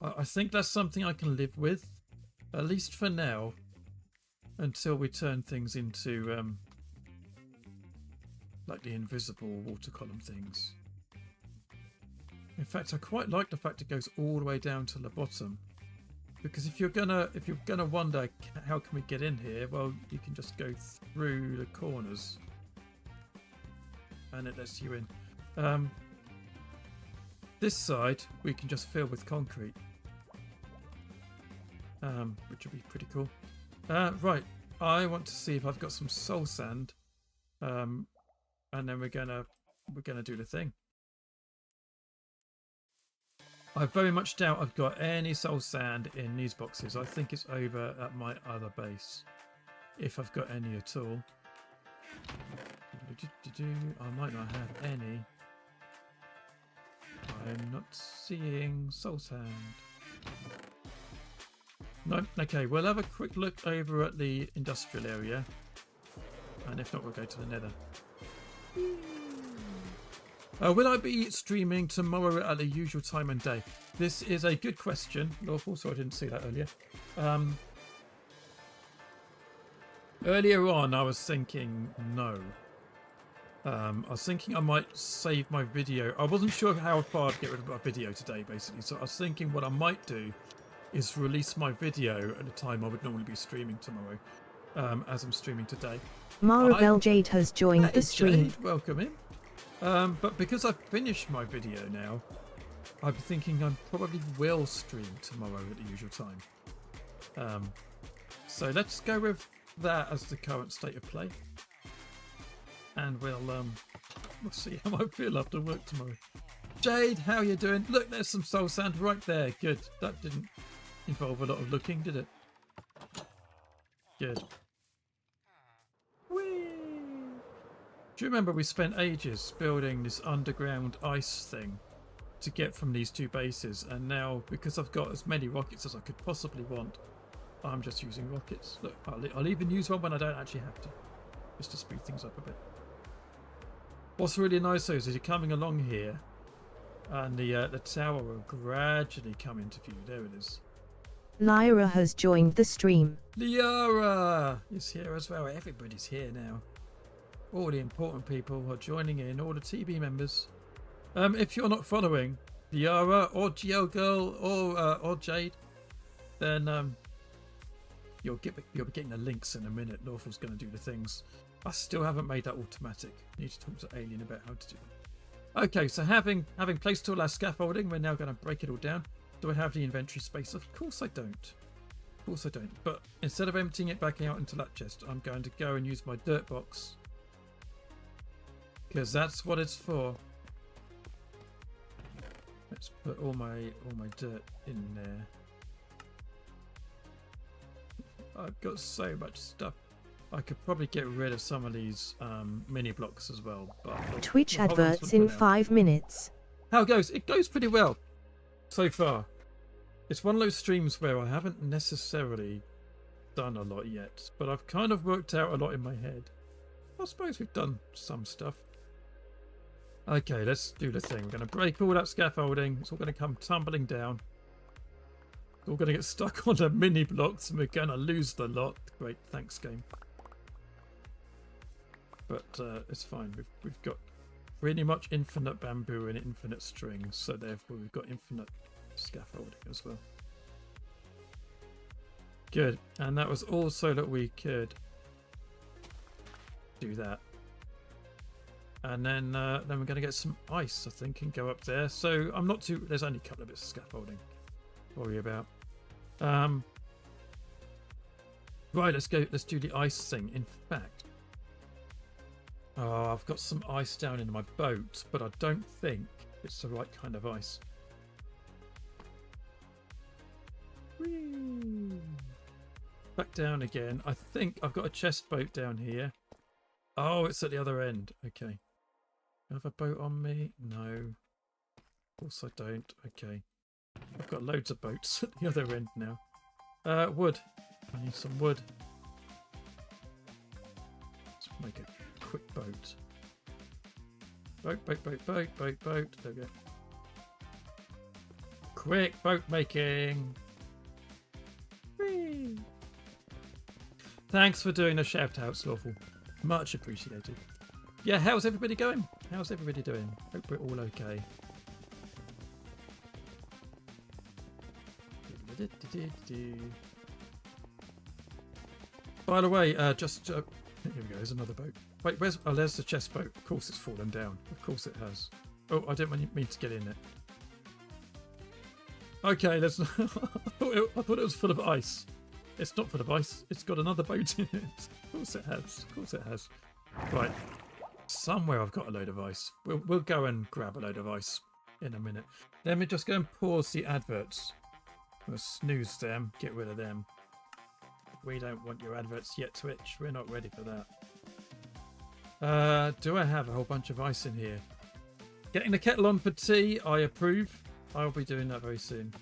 I think that's something I can live with, at least for now, until we turn things into like the invisible water column things. In fact, I quite like the fact it goes all the way down to the bottom, because if you're gonna wonder how can we get in here, well, you can just go through the corners and it lets you in. This side we can just fill with concrete, which would be pretty cool. Right, I want to see if I've got some soul sand, and then we're gonna do the thing. I very much doubt I've got any soul sand in these boxes. I think it's over at my other base, if I've got any at all. I might not have any. I'm not seeing soul sand. No, okay, we'll have a quick look over at the industrial area, and if not, we'll go to the nether. Will I be streaming tomorrow at the usual time and day? This is a good question, Lawful, so I didn't see that earlier. Earlier on, I was thinking no. I was thinking I might save my video. I wasn't sure how far I'd get rid of my video today, basically. So I was thinking what I might do is release my video at the time I would normally be streaming tomorrow, as I'm streaming today. Maribel Jade has joined Hey, the stream. Jade, welcome in. But because I've finished my video now, I'm thinking I probably will stream tomorrow at the usual time. So let's go with that as the current state of play. And we'll see how I feel after work tomorrow. Jade, how you doing? Look, there's some soul sand right there. Good. That didn't involve a lot of looking, did it? Good. Whee! Do you remember we spent ages building this underground ice thing to get from these two bases, and now because I've got as many rockets as I could possibly want, I'm just using rockets. Look, I'll even use one when I don't actually have to, just to speed things up a bit. What's really nice though is you're coming along here, and the tower will gradually come into view. There it is. Lyra has joined the stream. Liara is here as well. Everybody's here now. All the important people are joining in, all the TB members. If you're not following Liara or GL Girl or Jade, then you'll be getting the links in a minute. Lawful's going to do the things. I still haven't made that automatic. Need to talk to Alien about how to do it. Okay, so having placed all our scaffolding, we're now going to break it all down. Do I have the inventory space? Of course I don't. Of course I don't. But instead of emptying it back out into that chest, I'm going to go and use my dirt box, because that's what it's for. Let's put all my dirt in there. I've got so much stuff. I could probably get rid of some of these mini blocks as well. But Twitch we'll hold on to adverts them in for now. 5 minutes. How it goes? It goes pretty well so far. It's one of those streams where I haven't necessarily done a lot yet, but I've kind of worked out a lot in my head. I suppose we've done some stuff. Okay, let's do the thing. We're going to break all that scaffolding. It's all going to come tumbling down. It's all going to get stuck on the mini blocks and we're going to lose the lot. Great, thanks game. But it's fine. We've got pretty much infinite bamboo and infinite string, so therefore we've got infinite scaffolding as well. Good, and that was also that we could do that. And then we're going to get some ice, I think, and go up there. So I'm not too... There's only a couple of bits of scaffolding to worry about. Right, let's go. Let's do the ice thing. In fact... Oh, I've got some ice down in my boat, but I don't think it's the right kind of ice. Whee! Back down again. I think I've got a chest boat down here. Oh, it's at the other end. Okay. Do I have a boat on me? No. Of course I don't. Okay. I've got loads of boats at the other end now. Wood. I need some wood. Let's make a quick boat. Boat. There we go. Quick boat making. Whee! Thanks for doing the shout outs, Lawful. Much appreciated. Yeah, how's everybody going? How's everybody doing? Hope we're all okay. By the way, here we go, there's another boat. Wait, where's... Oh, there's the chest boat. Of course it's fallen down. Of course it has. Oh, I didn't mean to get in it. Okay, let's... I thought it was full of ice. It's not full of ice. It's got another boat in it. Of course it has. Of course it has. Right. Somewhere I've got a load of ice. We'll go and grab a load of ice in a minute. Let me just go and pause the adverts. We'll snooze them. Get rid of them. We don't want your adverts yet, Twitch. We're not ready for that. Do I have a whole bunch of ice in here? Getting the kettle on for tea. I approve. I'll be doing that very soon.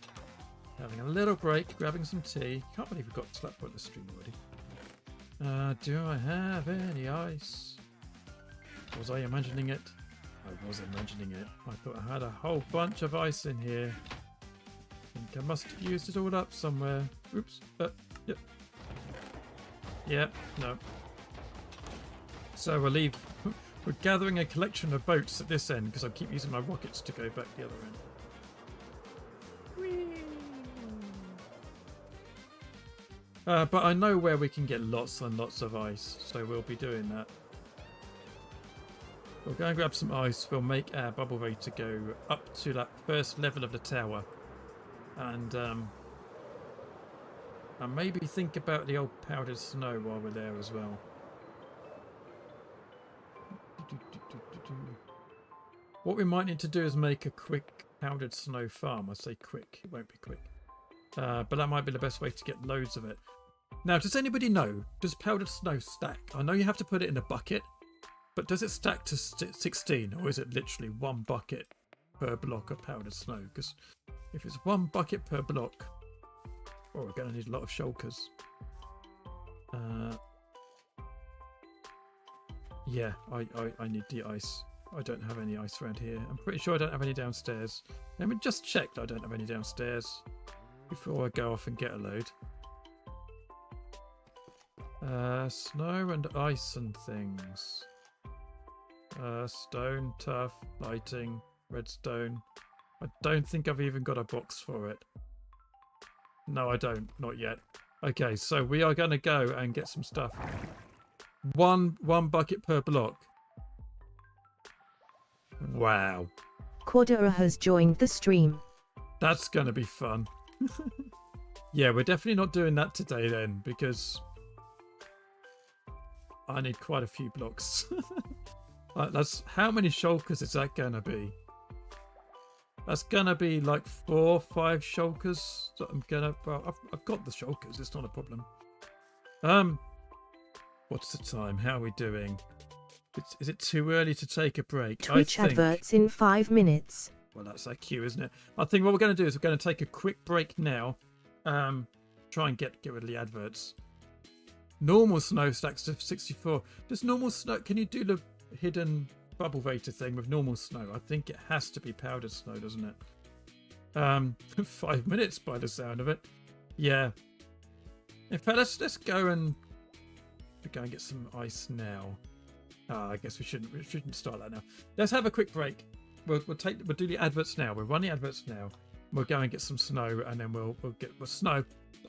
Having a little break, grabbing some tea. Can't believe we've got to that point of the stream already. Do I have any ice? Was I imagining it? I was imagining it. I thought I had a whole bunch of ice in here. I think I must have used it all up somewhere. Oops. Yep. Yep. No. So we'll leave. We're gathering a collection of boats at this end because I keep using my rockets to go back the other end. But I know where we can get lots and lots of ice, so we'll be doing that. We'll go and grab some ice. We'll make our bubble to go up to that first level of the tower, and maybe think about the old powdered snow while we're there as well. What we might need to do is make a quick powdered snow farm. I say quick, it won't be quick. But that might be the best way to get loads of it. Now, does anybody know, does powdered snow stack? I know you have to put it in a bucket, but does it stack to 16, or is it literally one bucket per block of powdered snow? Because if it's one bucket per block, we're going to need a lot of shulkers. Yeah, I need the ice. I don't have any ice around here. I'm pretty sure I don't have any downstairs. Let me just check that I don't have any downstairs before I go off and get a load. Snow and ice and things. Stone, tough, lighting, redstone. I don't think I've even got a box for it. No, I don't. Not yet. Okay, so we are going to go and get some stuff. One bucket per block. Wow. Quadra has joined the stream. That's going to be fun. Yeah, we're definitely not doing that today then, because I need quite a few blocks. That's how many shulkers is that going to be? That's going to be like 4 or 5 shulkers. So I'm going to... Well, I've got the shulkers. It's not a problem. What's the time? How are we doing? Is it too early to take a break? Twitch I think, adverts in 5 minutes. well, that's our cue, isn't it? I think what we're going to do is we're going to take a quick break now. Try and get rid of the adverts. Normal snow stacks to 64. Does normal snow... Can you do the hidden bubble vator thing with normal snow? I think it has to be powdered snow, doesn't it? 5 minutes by the sound of it. Yeah. In fact, let's go and get some ice now. I guess we shouldn't start that now. Let's have a quick break. We'll do the adverts now. We'll run the adverts now. We'll go and get some snow, and then we'll get snow,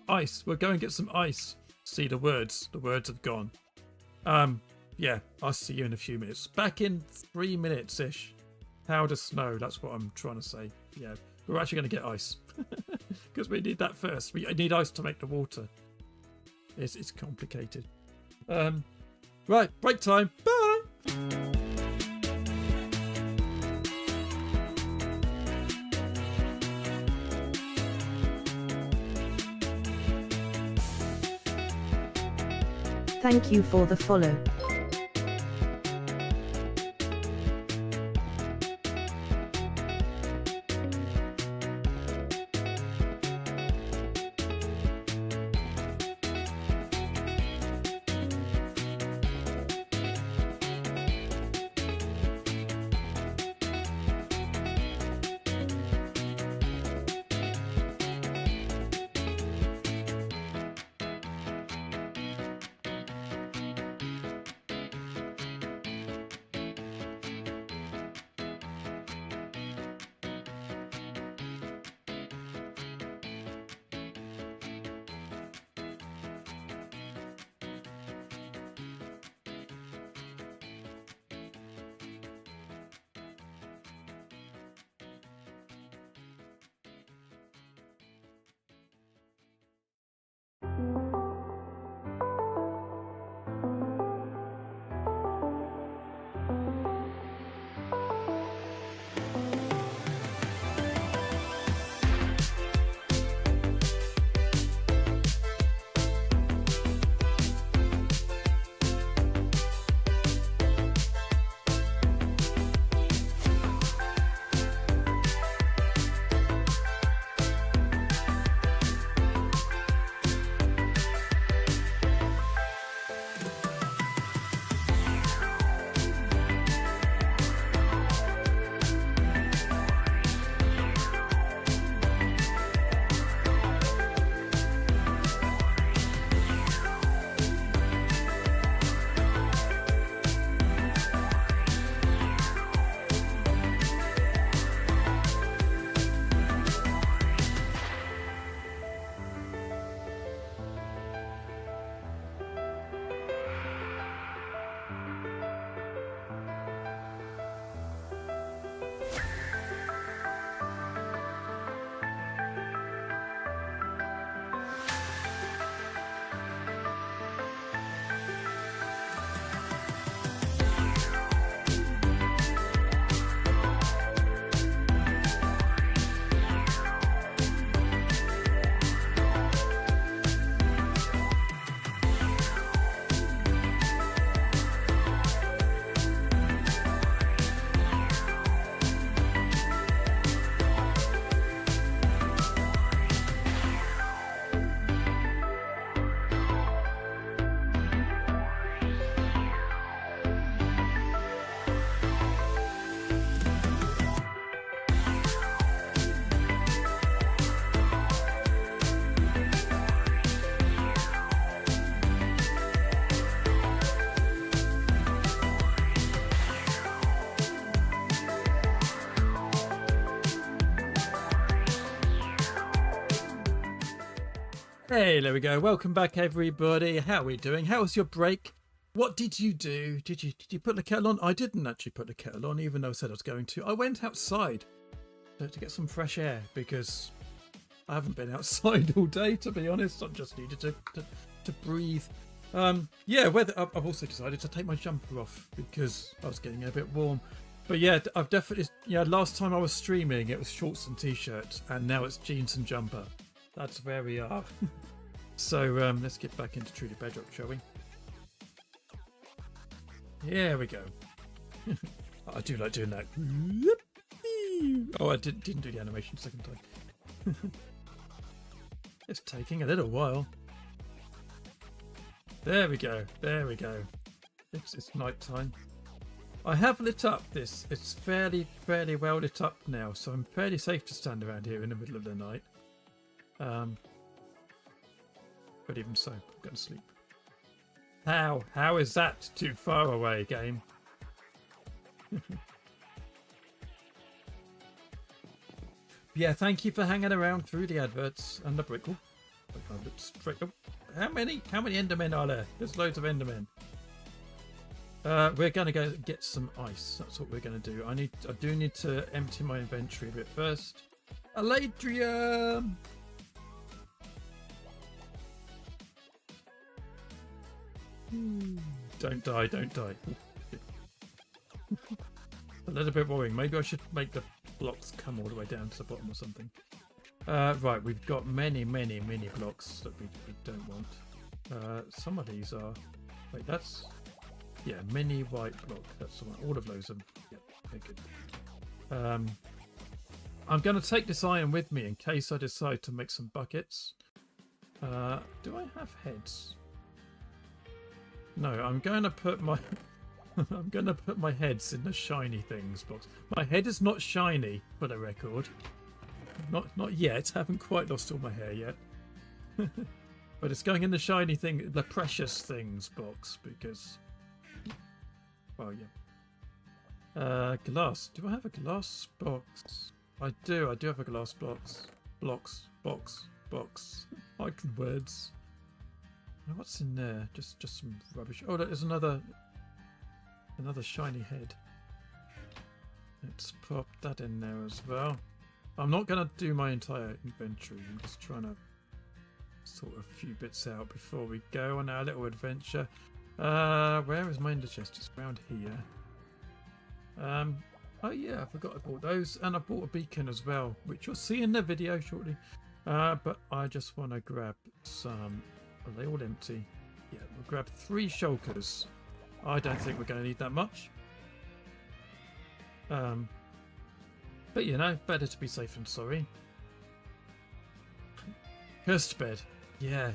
ice. We'll go and get some ice. See the words. The words have gone. Yeah, I'll see you in a few minutes. Back in 3 minutes ish. Powder snow. That's what I'm trying to say. Yeah, we're actually going to get ice because we need that first. We need ice to make the water. It's complicated. Right, break time. Bye. Thank you for the follow. Hey, there we go. Welcome back, everybody. How are we doing? How was your break? What did you do? Did you put the kettle on? I didn't actually put the kettle on, even though I said I was going to. I went outside to get some fresh air because I haven't been outside all day, to be honest. I just needed to breathe. Yeah, I've also decided to take my jumper off because I was getting a bit warm. But yeah, I've definitely, last time I was streaming, it was shorts and t-shirts, and now it's jeans and jumper. That's where we are. So let's get back into Truly Bedrock, shall we? Here we go. I do like doing that. Oh, I didn't do the animation second time. It's taking a little while. There we go. There we go. It's night time. I have lit up this. It's fairly well lit up now, so I'm fairly safe to stand around here in the middle of the night. But even so, I'm going to sleep. How is that too far away, game? Yeah, thank you for hanging around through the adverts and the brick. Oh, I looked straight. Oh, how many Endermen are there? There's loads of Endermen. We're gonna go get some ice. That's what we're gonna do. I do need to empty my inventory a bit first. Aladrium! Don't die, don't die. A little bit worrying. Maybe I should make the blocks come all the way down to the bottom or something. Right, we've got many blocks that we don't want. Some of these are... Wait, that's... Yeah, mini white block. That's the one. All of those are... Yeah, okay, good. I'm going to take this iron with me in case I decide to make some buckets. Do I have heads? No, I'm going to put my... I'm going to put my heads in the shiny things box. My head is not shiny, for the record. Not yet. I haven't quite lost all my hair yet. But it's going in the shiny thing, the precious things box, because... Well, yeah. Glass. Do I have a glass box? I do have a glass box. Box. I can words. What's in there? Just some rubbish. Oh, there's another shiny head. Let's pop that in there as well. I'm not going to do my entire inventory. I'm just trying to sort a few bits out before we go on our little adventure. Where is my ender chest? It's around here. Oh yeah, I forgot I bought those, and I bought a beacon as well, which you'll see in the video shortly. But I just want to grab some. Are they all empty? Yeah, we'll grab 3 shulkers. I don't think we're going to need that much. But you know, better to be safe than sorry. Cursed bed. Yeah,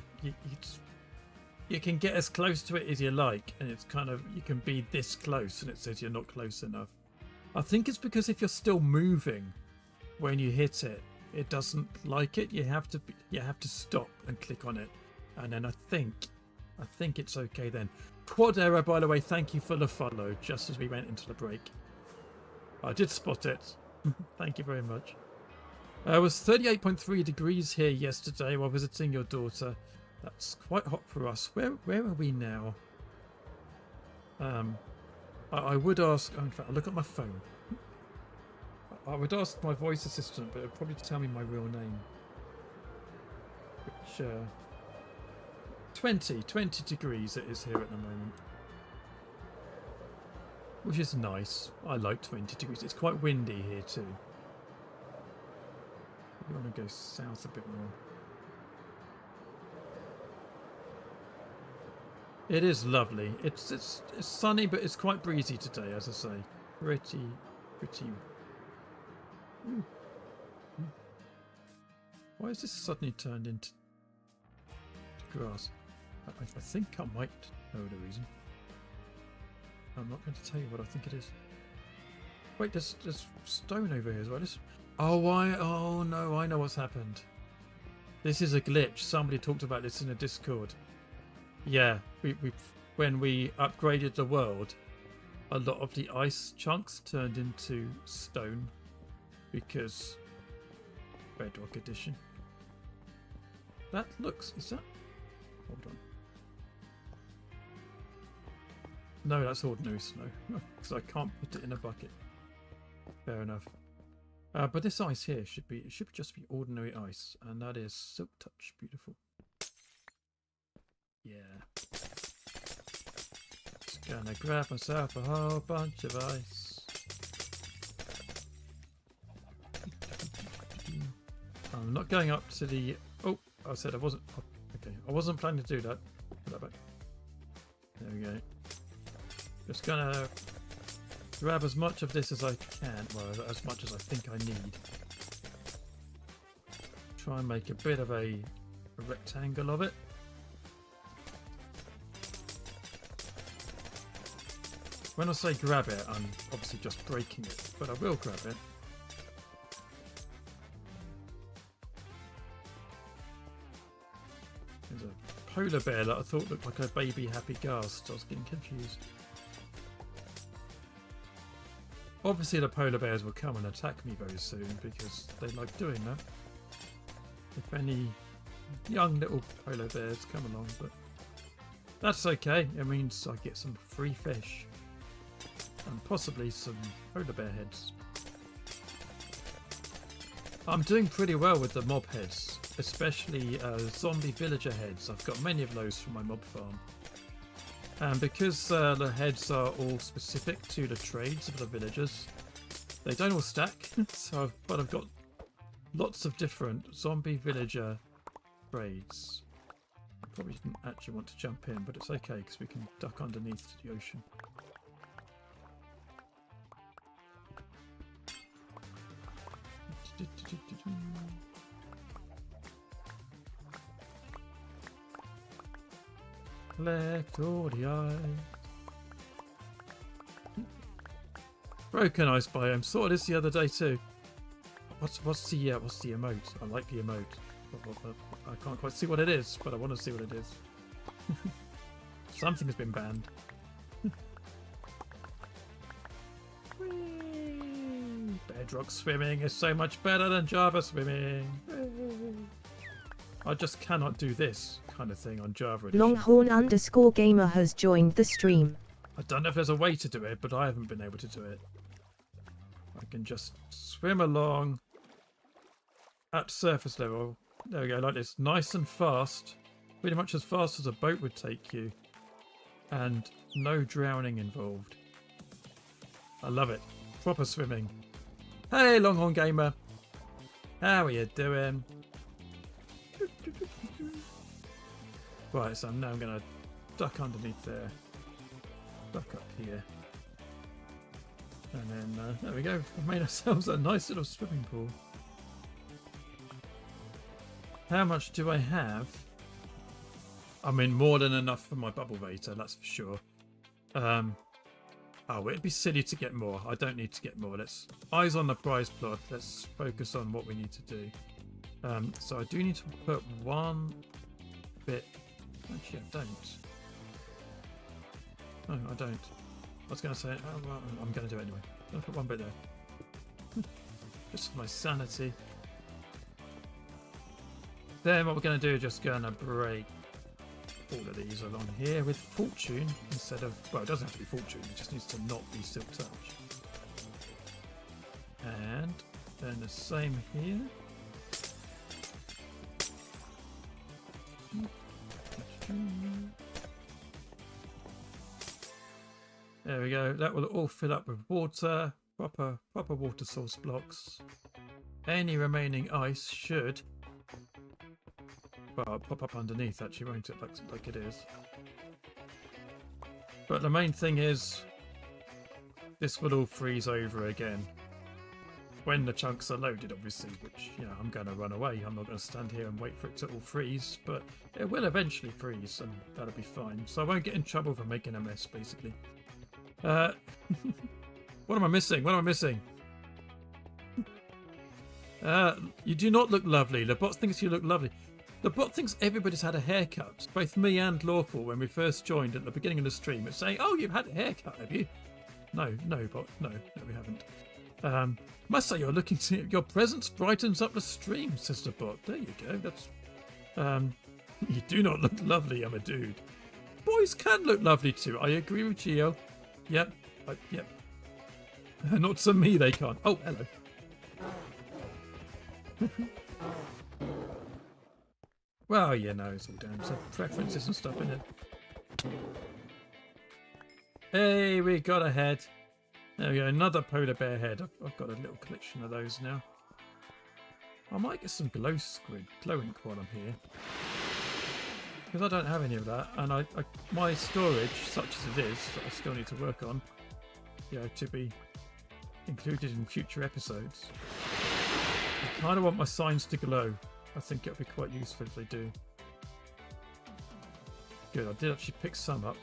you can get as close to it as you like, and it's kind of, you can be this close and it says you're not close enough. I think it's because if you're still moving when you hit it, it doesn't like it. You have to stop and click on it, and then I think it's okay then. Quad error, by the way, thank you for the follow just as we went into the break. I did spot it. Thank you very much. It was 38.3 degrees here yesterday while visiting your daughter. That's quite hot for us. Where are we now? I would ask... In fact, I'll look at my phone. I would ask my voice assistant, but it'll probably tell me my real name. Which... 20 degrees it is here at the moment. Which is nice. I like 20 degrees. It's quite windy here too. We want to go south a bit more. It is lovely. It's sunny, but it's quite breezy today, as I say. Pretty. Ooh. Why has this suddenly turned into grass? I think I might know the reason. I'm not going to tell you what I think it is. Wait, there's stone over here as well. Oh no, I know what's happened. This is a glitch. Somebody talked about this in a Discord. Yeah, when we upgraded the world, a lot of the ice chunks turned into stone because Bedrock edition. That looks... Is that... Hold on. No, that's ordinary snow because I can't put it in a bucket. Fair enough. But this ice here should just be ordinary ice, and that is Silk Touch. Beautiful. Yeah. Just gonna grab myself a whole bunch of ice. I'm not going up to the... Oh, I said I wasn't... Okay, I wasn't planning to do that. Put that back. There we go. Just gonna grab as much of this as I can. Well, as much as I think I need. Try and make a bit of a rectangle of it. When I say grab it, I'm obviously just breaking it, but I will grab it. There's a polar bear that I thought looked like a baby happy ghast. I was getting confused. Obviously the polar bears will come and attack me very soon because they like doing that. If any young little polar bears come along, but that's okay. It means I get some free fish and possibly some polar bear heads. I'm doing pretty well with the mob heads, especially zombie villager heads. I've got many of those from my mob farm. And because the heads are all specific to the trades of the villagers, they don't all stack. But I've got lots of different zombie villager trades. I probably didn't actually want to jump in, but it's okay because we can duck underneath the ocean. Collect all the ice. Broken ice biome. Saw this the other day too. What's the emote? I like the emote. I can't quite see what it is, but I want to see what it is. Something has been banned. Bedrock swimming is so much better than Java swimming. I just cannot do this kind of thing on Java edition. Longhorn_gamer has joined the stream. I don't know if there's a way to do it, but I haven't been able to do it. I can just swim along at surface level. There we go, like this, nice and fast. Pretty much as fast as a boat would take you. And no drowning involved. I love it. Proper swimming. Hey, Longhorn Gamer. How are you doing? Right, so now I'm going to duck underneath there. Duck up here. And then, there we go. We've made ourselves a nice little swimming pool. How much do I have? I mean, more than enough for my bubble vator, that's for sure. Oh, it'd be silly to get more. I don't need to get more. Let's eyes on the prize plot. Let's focus on what we need to do. So I do need to put one bit. Actually, I don't. No, I don't. I was going to say, oh, well, I'm going to do it anyway. I'm going to put one bit there. Just for my sanity. Then what we're going to do is just going to break all of these along here with fortune instead of, well, it doesn't have to be fortune, it just needs to not be silk touch. And then the same here. There we go, that will all fill up with water, proper water source blocks. Any remaining ice should, well, pop up underneath actually, won't it, like it is. But the main thing is, this will all freeze over again. When the chunks are loaded, obviously, which, you know, I'm going to run away. I'm not going to stand here and wait for it to all freeze, but it will eventually freeze, and that'll be fine. So I won't get in trouble for making a mess, basically. What am I missing? What am I missing? You do not look lovely. The bot thinks you look lovely. The bot thinks everybody's had a haircut. Both me and Lawful, when we first joined at the beginning of the stream, it's saying, "Oh, you've had a haircut, have you?" No, bot. No, we haven't. Must say you're looking to your presence brightens up the stream, sister bot. There you go. That's you do not look lovely, I'm a dude. Boys can look lovely too. I agree with Gio. Yep. Yep. Not to me, they can't. Oh, hello. Well, you know, it's all down to preferences and stuff, isn't it? Hey, we got a head. There we go, another polar bear head. I've got a little collection of those now. I might get some glow squid, glow ink while I'm here. Because I don't have any of that, and my storage, such as it is, that I still need to work on, to be included in future episodes. I kind of want my signs to glow. I think it'll be quite useful if they do. Good, I did actually pick some up.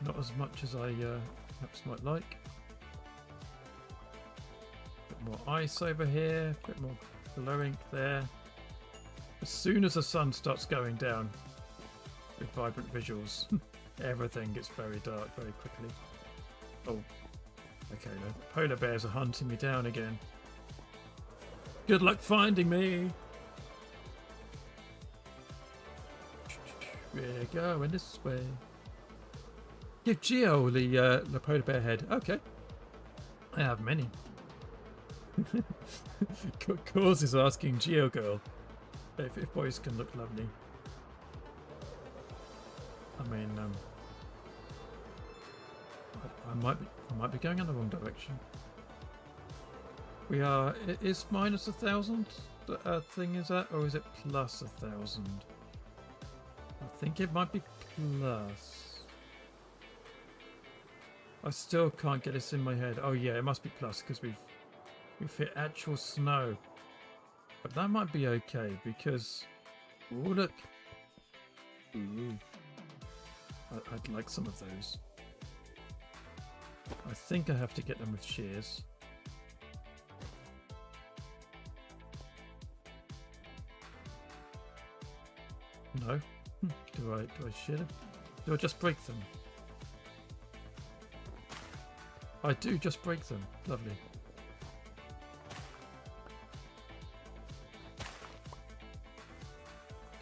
Not as much as I perhaps might like. Bit more ice over here, bit more glow ink there. As soon as the sun starts going down with vibrant visuals, everything gets very dark very quickly. Oh, okay, the polar bears are hunting me down again. Good luck finding me! We're going this way. Give Geo the polar bear head. Okay. I have many. Cause is asking Geo Girl if boys can look lovely. I mean, I might be going in the wrong direction. We are. Is minus 1,000 thing is that, or is it plus 1,000? I think it might be plus. I still can't get this in my head. Oh yeah, it must be plus because we've hit actual snow. But that might be okay because, oh look, ooh, I'd like some of those. I think I have to get them with shears. No, do I shear them? Do I just break them? I do just break them. Lovely.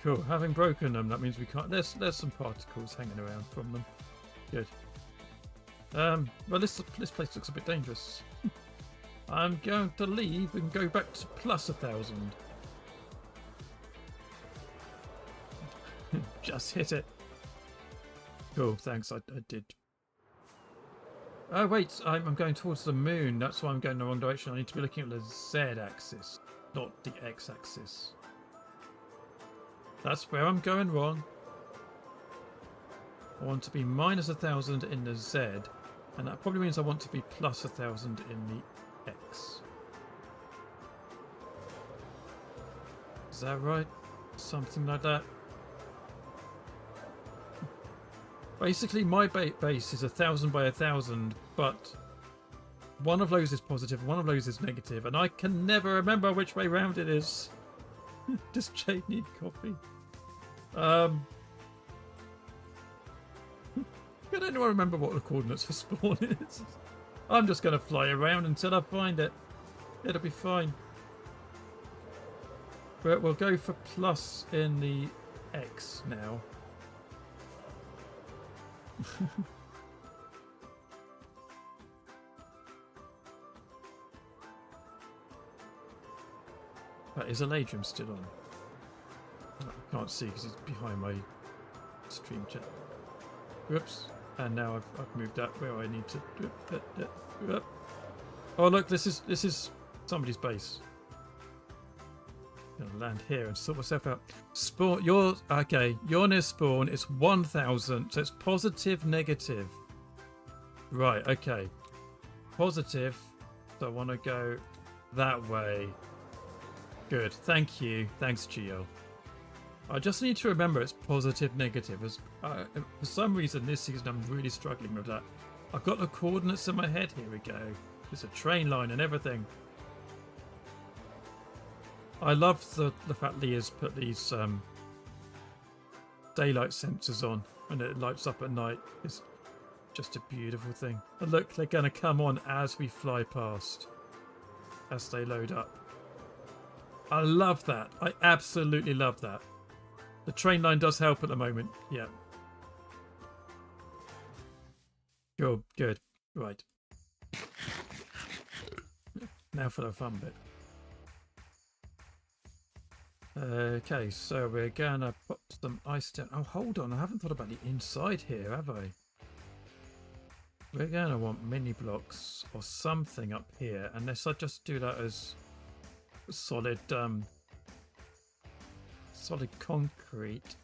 Cool. Having broken them, that means we can't. There's some particles hanging around from them. Good. Well, this place looks a bit dangerous. I'm going to leave and go back to plus 1,000. Just hit it. Cool. Thanks. I did. Oh wait, I'm going towards the moon. That's why I'm going the wrong direction. I need to be looking at the Z-axis, not the X-axis. That's where I'm going wrong. I want to be minus 1,000 in the Z, and that probably means I want to be plus 1,000 in the X. Is that right? Something like that. Basically, my base is 1,000 by 1,000, but one of those is positive, one of those is negative, and I can never remember which way round it is. Does Jade need coffee? I don't know. I remember what the coordinates for spawn is. I'm just going to fly around until I find it. It'll be fine. But we'll go for plus in the X now. Is Aladrim still on? I can't see because it's behind my stream chat. Whoops. And now I've moved up where I need to. Oh look, this is somebody's base. I'm gonna land here and sort myself out. Spawn. You're near spawn. It's 1,000, so it's positive, negative. Right. Okay. Positive. So I want to go that way. Good. Thank you. Thanks, Geo. I just need to remember it's positive, negative. As for some reason this season I'm really struggling with that. I've got the coordinates in my head. Here we go. There's a train line and everything. I love the fact Leah's put these daylight sensors on and it lights up at night. It's just a beautiful thing. And look, they're going to come on as we fly past, as they load up. I love that. I absolutely love that. The train line does help at the moment. Yeah. Cool. Good. Right. Now for the fun bit. Okay, so we're gonna put some ice down. Oh, hold on. I haven't thought about the inside here, have I? We're gonna want mini blocks or something up here, unless I just do that as solid solid concrete.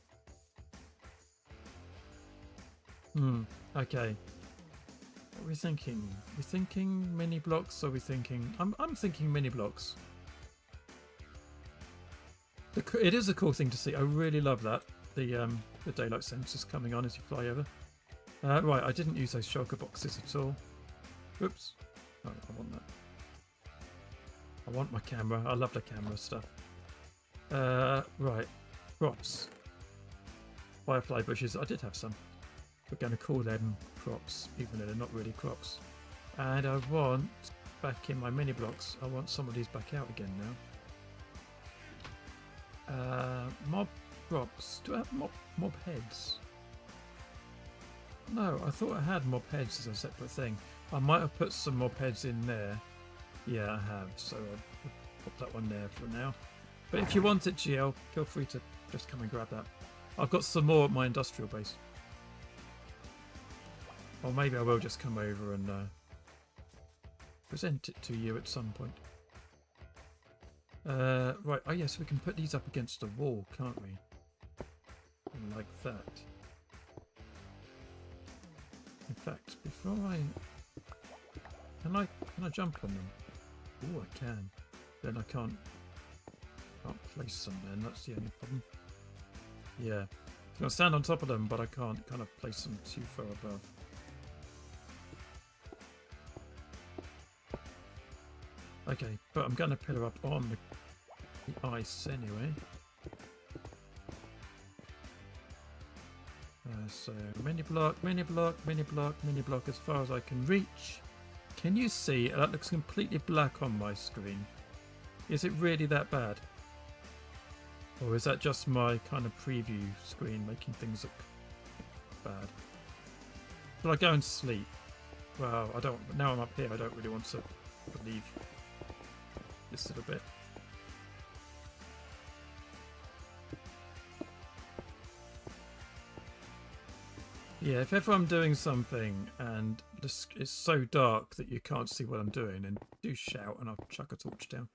Okay. What are we thinking? We're thinking mini blocks, or are we thinking... I'm thinking mini blocks. It is a cool thing to see. I really love that. The daylight sensors coming on as you fly over. Right, I didn't use those shulker boxes at all. Oops. Oh, I want that. I want my camera. I love the camera stuff. Right. Crops. Firefly bushes. I did have some. We're going to call them crops, even though they're not really crops. And I want, back in my mini blocks, I want some of these back out again now. Mob crops. Do I have mob heads? No, I thought I had mob heads as a separate thing. I might have put some mob heads in there. Yeah, I have. So I'll put that one there for now. But if you want it, GL, feel free to just come and grab that. I've got some more at my industrial base. Or maybe I will just come over and present it to you at some point. Right, oh yes, we can put these up against a wall, can't we? Like that. In fact, before I... Can I jump on them? Oh, I can. Then I can't place them then, that's the only problem. Yeah. I can stand on top of them, but I can't kind of place them too far above. Okay, but I'm going to pillar up on the ice anyway. So mini block, mini block, mini block, mini block as far as I can reach. Can you see? That looks completely black on my screen. Is it really that bad? Or is that just my kind of preview screen making things look bad? Shall I go and sleep? Well, I don't. Now I'm up here, I don't really want to leave this little bit. Yeah, if ever I'm doing something and it's so dark that you can't see what I'm doing, then do shout and I'll chuck a torch down.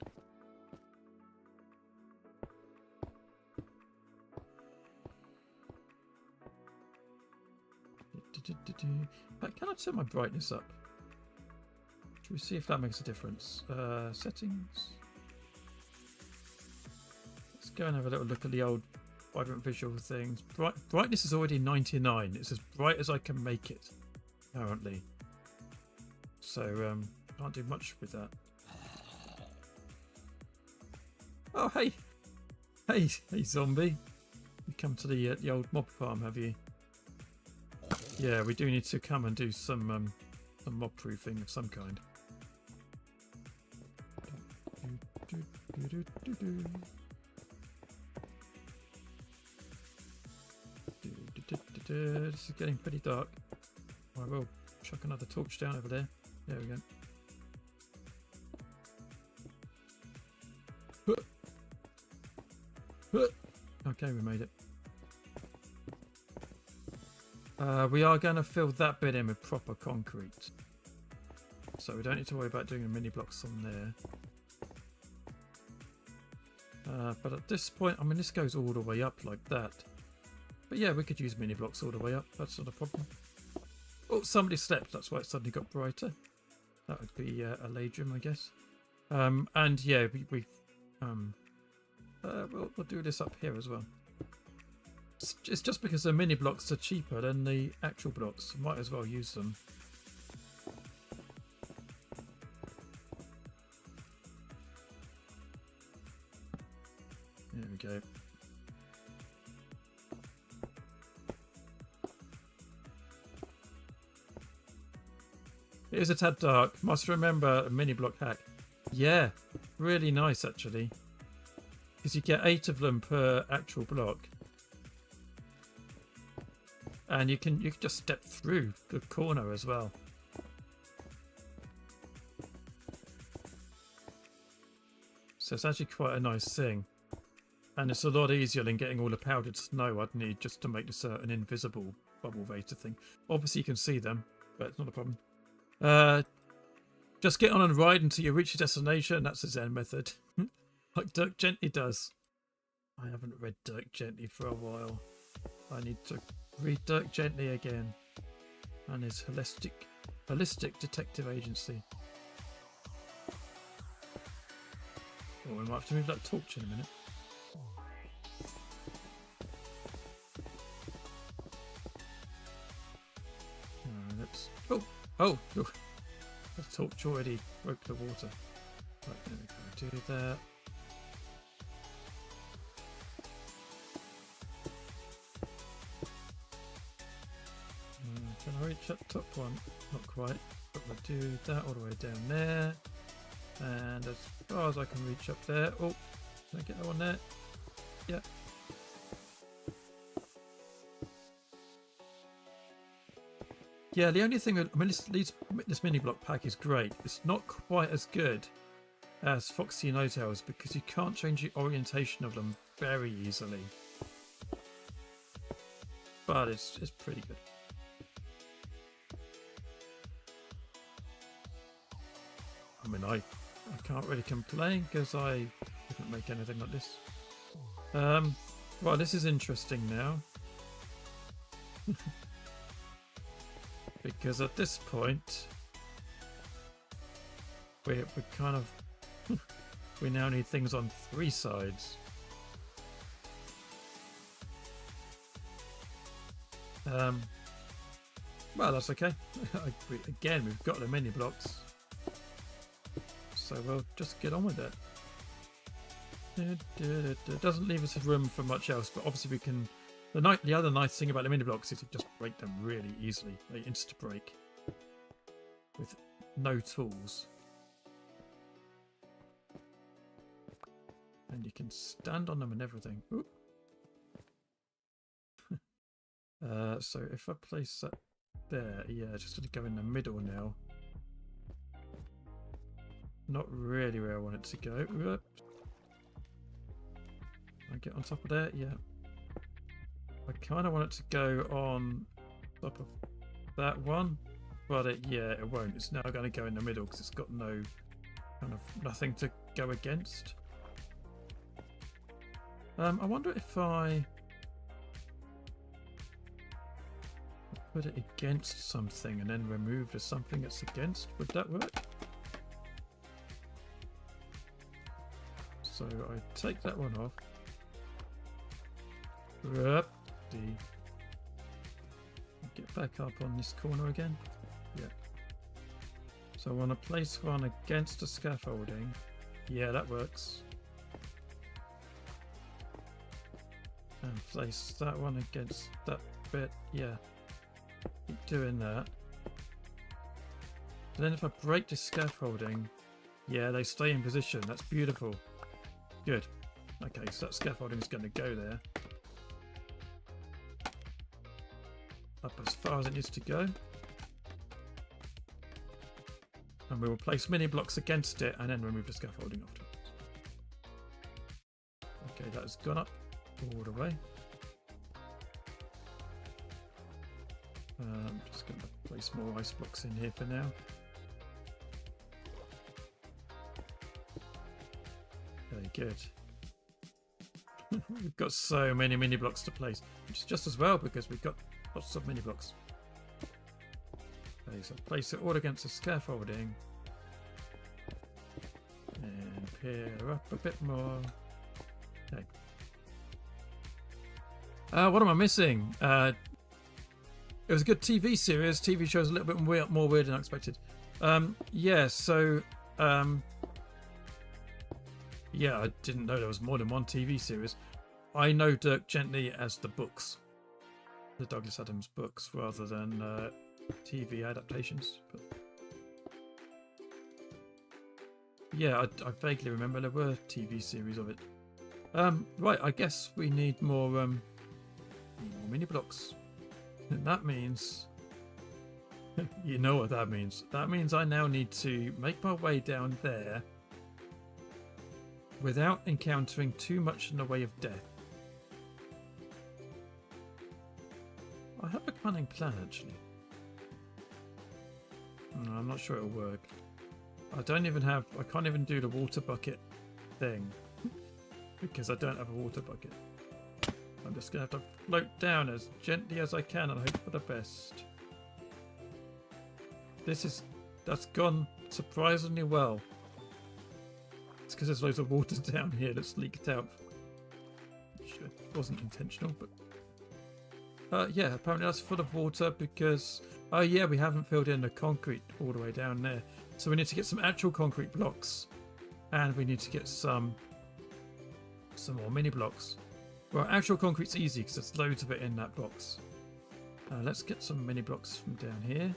But can I turn my brightness up? Should we see if that makes a difference? Settings. Let's go and have a little look at the old vibrant visual things. Brightness is already 99. It's as bright as I can make it, apparently. So, can't do much with that. Oh, hey! Hey, zombie. You come to the old mob farm, have you? Yeah, we do need to come and do some mob proofing of some kind. This is getting pretty dark. I will chuck another torch down over there. There we go. Okay, we made it. We are going to fill that bit in with proper concrete. So we don't need to worry about doing the mini blocks on there. But at this point, I mean, this goes all the way up like that. But yeah, we could use mini blocks all the way up. That's not a problem. Oh, somebody slept. That's why it suddenly got brighter. That would be a ladrum, I guess. And yeah, we'll do this up here as well. It's just because the mini blocks are cheaper than the actual blocks. Might as well use them. There we go. It is a tad dark. Must remember a mini block hack. Yeah, really nice actually. Because you get 8 of them per actual block. And you can just step through the corner as well. So it's actually quite a nice thing. And it's a lot easier than getting all the powdered snow I'd need just to make this an invisible bubble vator thing. Obviously you can see them, but it's not a problem. Just get on and ride until you reach your destination. That's the Zen method. Like Dirk gently does. I haven't read Dirk Gently for a while. I need to read Dirk Gently again. And his holistic detective agency. Oh, we might have to move that torch in a minute. Let's. Oh! The torch already broke the water. Right, there we go. Do that. Can I reach that top one? Not quite. But we'll do that all the way down there. And as far as I can reach up there. Oh, can I get that one there? Yeah. Yeah, the only thing, I mean, this mini block pack is great. It's not quite as good as Foxy No Tails because you can't change the orientation of them very easily. But it's pretty good. I mean, I can't really complain because I didn't make anything like this. Well, this is interesting now. Because at this point, we're kind of... we now need things on 3 sides. Well, that's okay. Again, we've got the mini blocks. So we'll just get on with it. It doesn't leave us room for much else, but obviously we can... The other nice thing about the mini blocks is you just break them really easily. They insta-break with no tools. And you can stand on them and everything. So if I place that there, yeah, it's just going to go in the middle now. Not really where I want it to go. Whoops. I get on top of there, yeah. I kind of want it to go on top of that one, but it won't. It's now going to go in the middle because it's got nothing to go against. I wonder if I put it against something and then remove the something it's against. Would that work? So I take that one off. Get back up on this corner again. Yeah. So I want to place one against the scaffolding. Yeah, that works. And place that one against that bit. Yeah. Keep doing that. And then if I break the scaffolding, yeah, they stay in position. That's beautiful. Good. Okay, so that scaffolding is going to go there. Up as far as it needs to go. And we will place mini blocks against it and then remove the scaffolding afterwards. Okay, that has gone up all the way. I'm just going to place more ice blocks in here for now. Very good. We've got so many mini blocks to place, which is just as well because we've got lots of mini blocks. Okay, so place it all against the scaffolding and peer up a bit more. Okay. What am I missing? It was a good TV series. TV show's a little bit more weird than I expected. Yeah, so yeah, I didn't know there was more than one TV series. I know Dirk Gently as the books. The Douglas Adams books rather than TV adaptations. But yeah, I vaguely remember there were TV series of it. Right, I guess we need more mini blocks. And that means, you know what that means. That means I now need to make my way down there without encountering too much in the way of death. I have a cunning plan, actually. No, I'm not sure it'll work. I can't even do the water bucket thing. because I don't have a water bucket. I'm just going to have to float down as gently as I can and hope for the best. That's gone surprisingly well. It's because there's loads of water down here that's leaked out. Which wasn't intentional, but... yeah, apparently that's full of water because... Oh yeah, we haven't filled in the concrete all the way down there. So we need to get some actual concrete blocks. And we need to get some more mini blocks. Well, actual concrete's easy because there's loads of it in that box. Let's get some mini blocks from down here.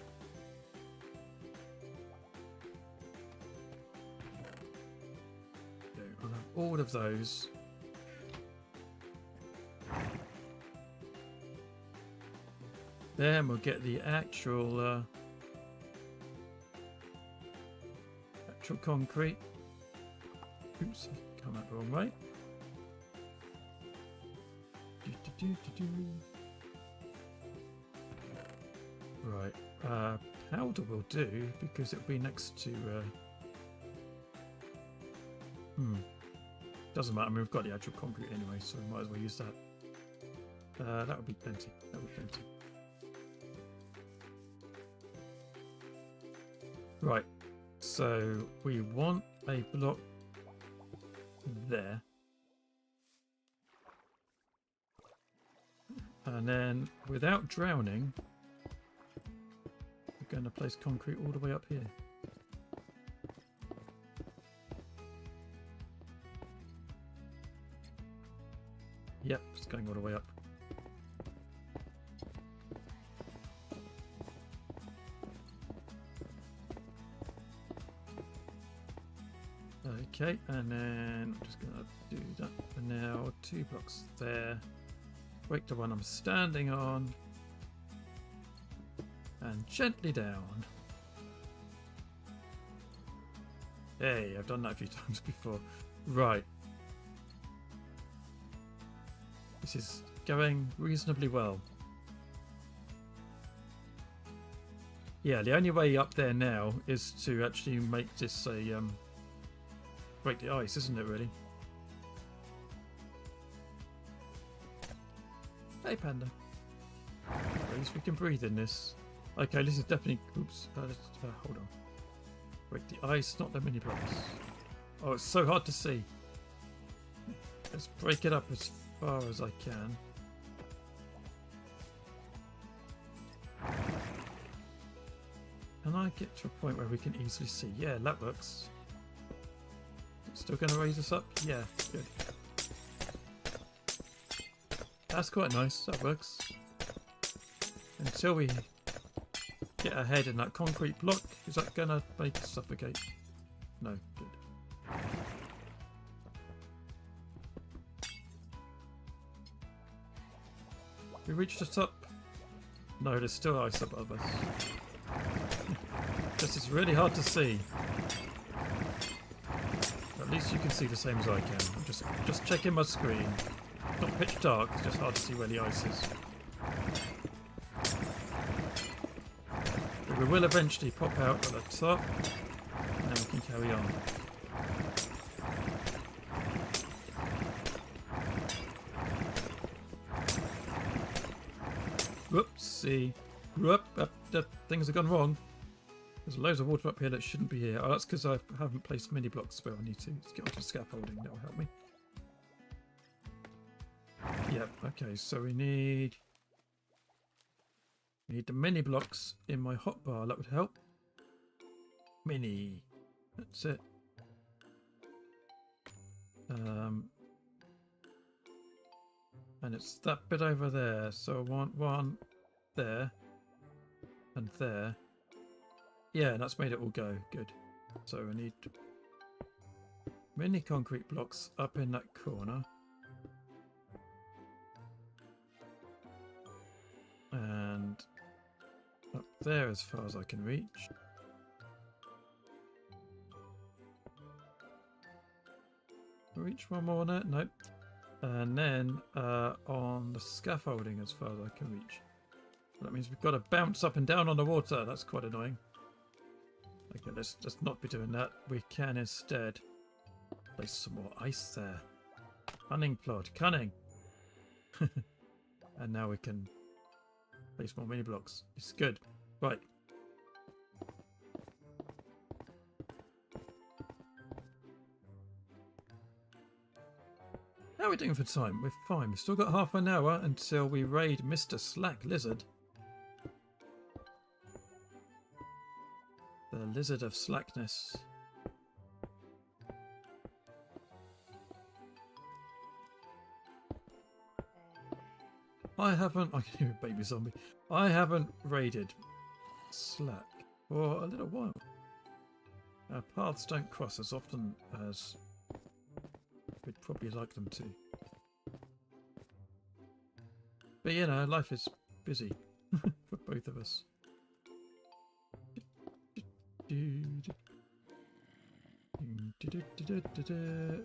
I'll have all of those. Then we'll get the actual concrete. Oops, I've come out the wrong way. Right, powder will do because it'll be next to. Doesn't matter. I mean, we've got the actual concrete anyway, so we might as well use that. That would be plenty. That would be plenty. Right, so we want a block there. And then, without drowning, we're going to place concrete all the way up here. Yep, it's going all the way up. Okay, and then I'm just going to do that for now. 2 blocks there. Break the one I'm standing on. And gently down. Hey, I've done that a few times before. Right. This is going reasonably well. Yeah, the only way up there now is to actually make this a break the ice, isn't it really? Hey Panda. At least we can breathe in this. Okay, this is definitely... Oops. Hold on. Break the ice, not the mini blocks. Oh, it's so hard to see. Let's break it up as far as I can. Can I get to a point where we can easily see? Yeah, that works. Still going to raise us up? Yeah, good. That's quite nice, that works. Until we get ahead in that concrete block, is that going to make us suffocate? No, good. We reached the top. No, there's still ice above us. This is really hard to see. At least you can see the same as I can. I'm just checking my screen. Not pitch dark, it's just hard to see where the ice is. But we will eventually pop out at the top, and then we can carry on. Whoopsie. Whoop, things have gone wrong. There's loads of water up here that shouldn't be here. Oh, that's because I haven't placed mini blocks where I need to. Let's get onto scaffolding, that will help me. Yep, okay, so we need the mini blocks in my hotbar, that would help. Mini. That's it. And it's that bit over there, so I want one there and there. Yeah, that's made it all go. Good. So we need mini concrete blocks up in that corner. And up there as far as I can reach. Reach one more on it? Nope. And then on the scaffolding as far as I can reach. That means we've got to bounce up and down on the water. That's quite annoying. Okay, let's not be doing that. We can instead place some more ice there. Cunning plot. Cunning. And now we can place more mini blocks. It's good. Right. How are we doing for time? We're fine. We've still got half an hour until we raid Mr. Slack Lizard. The Lizard of Slackness. I can hear a baby zombie. I haven't raided Slack for a little while. Our paths don't cross as often as we'd probably like them to. But you know, life is busy for both of us.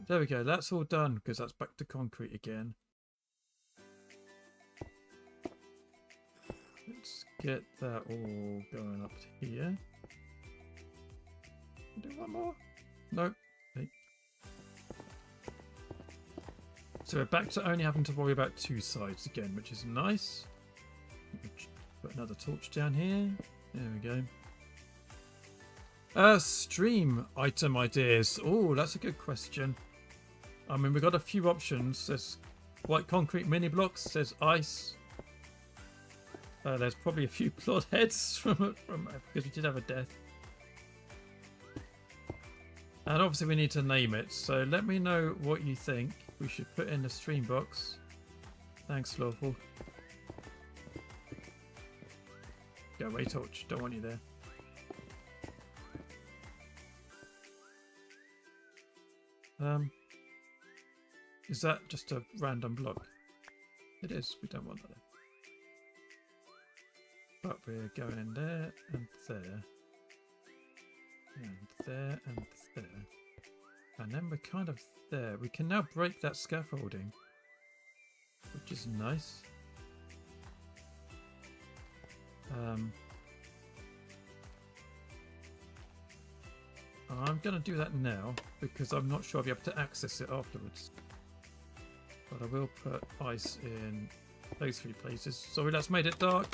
There we go, that's all done because that's back to concrete again. Let's get that all going up to here. Do one more? Nope. Okay. So we're back to only having to worry about two sides again, which is nice. Put another torch down here. There we go. Stream item ideas. Oh, that's a good question. I mean, we've got a few options. There's white concrete mini blocks. There's ice. There's probably a few plot heads from because we did have a death. And obviously we need to name it. So let me know what you think we should put in the stream box. Thanks, Lawful. Go away, Torch. Don't want you there. Is that just a random block? It is. We don't want that. But we're going there and there. And there and there. And then we're kind of there. We can now break that scaffolding, which is nice. I'm going to do that now because I'm not sure I'll be able to access it afterwards. But I will put ice in those three places. Sorry, that's made it dark.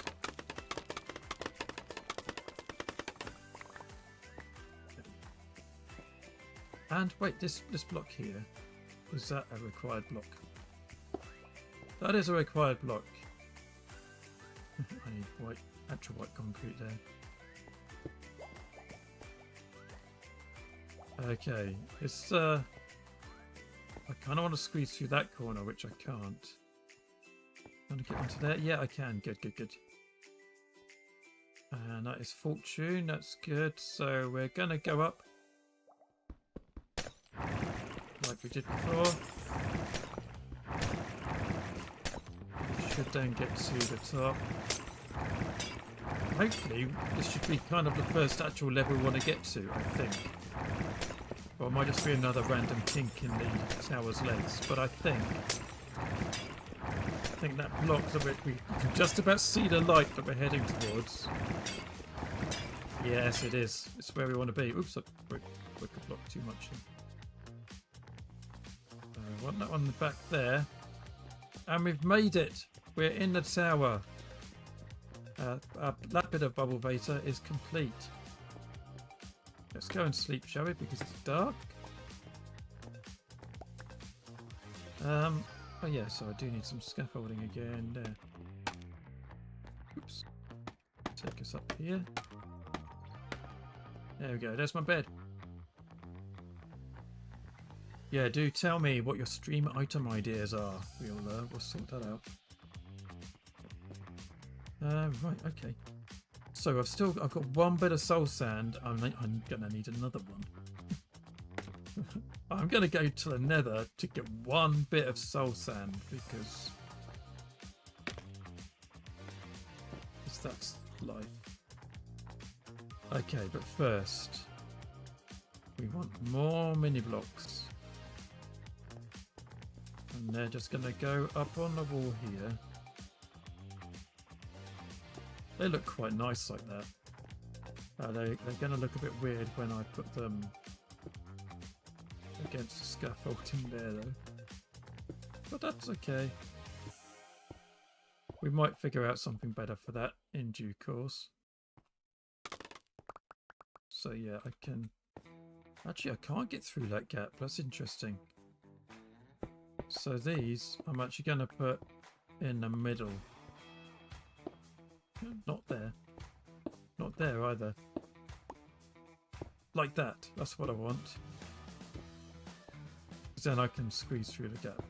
And wait, this block here, is that a required block? That is a required block. I need actual white concrete there. Okay, it's I kind of want to squeeze through that corner, which I can't. Want to get onto there? Yeah, I can. Good, good, good. And that is fortune. That's good. So we're gonna go up like we did before. We should then get to the top. Hopefully, this should be kind of the first actual level we want to get to, I think. Or it might just be another random kink in the tower's legs, but I think that block that we can just about see the light that we're heading towards. Yes, it is. It's where we want to be. Oops, I broke a block too much. I want that one back there. And we've made it. We're in the tower. That bit of bubble veta is complete. Let's go and sleep, shall we? Because it's dark. Oh yeah, so I do need some scaffolding again there. Oops. Take us up here. There we go, there's my bed. Yeah, do tell me what your stream item ideas are. We'll sort that out. Right, okay. So I've got one bit of soul sand. I'm gonna need another one. I'm gonna go to the nether to get one bit of soul sand because that's life. Okay, but first we want more mini blocks. And they're just gonna go up on the wall here. They look quite nice like that. They're going to look a bit weird when I put them against the scaffolding there, though. but that's okay. We might figure out something better for that in due course. So yeah, I can... Actually, I can't get through that gap. That's interesting. So these, I'm actually going to put in the middle. Not there. Not there either. Like that. That's what I want. Because then I can squeeze through the gap.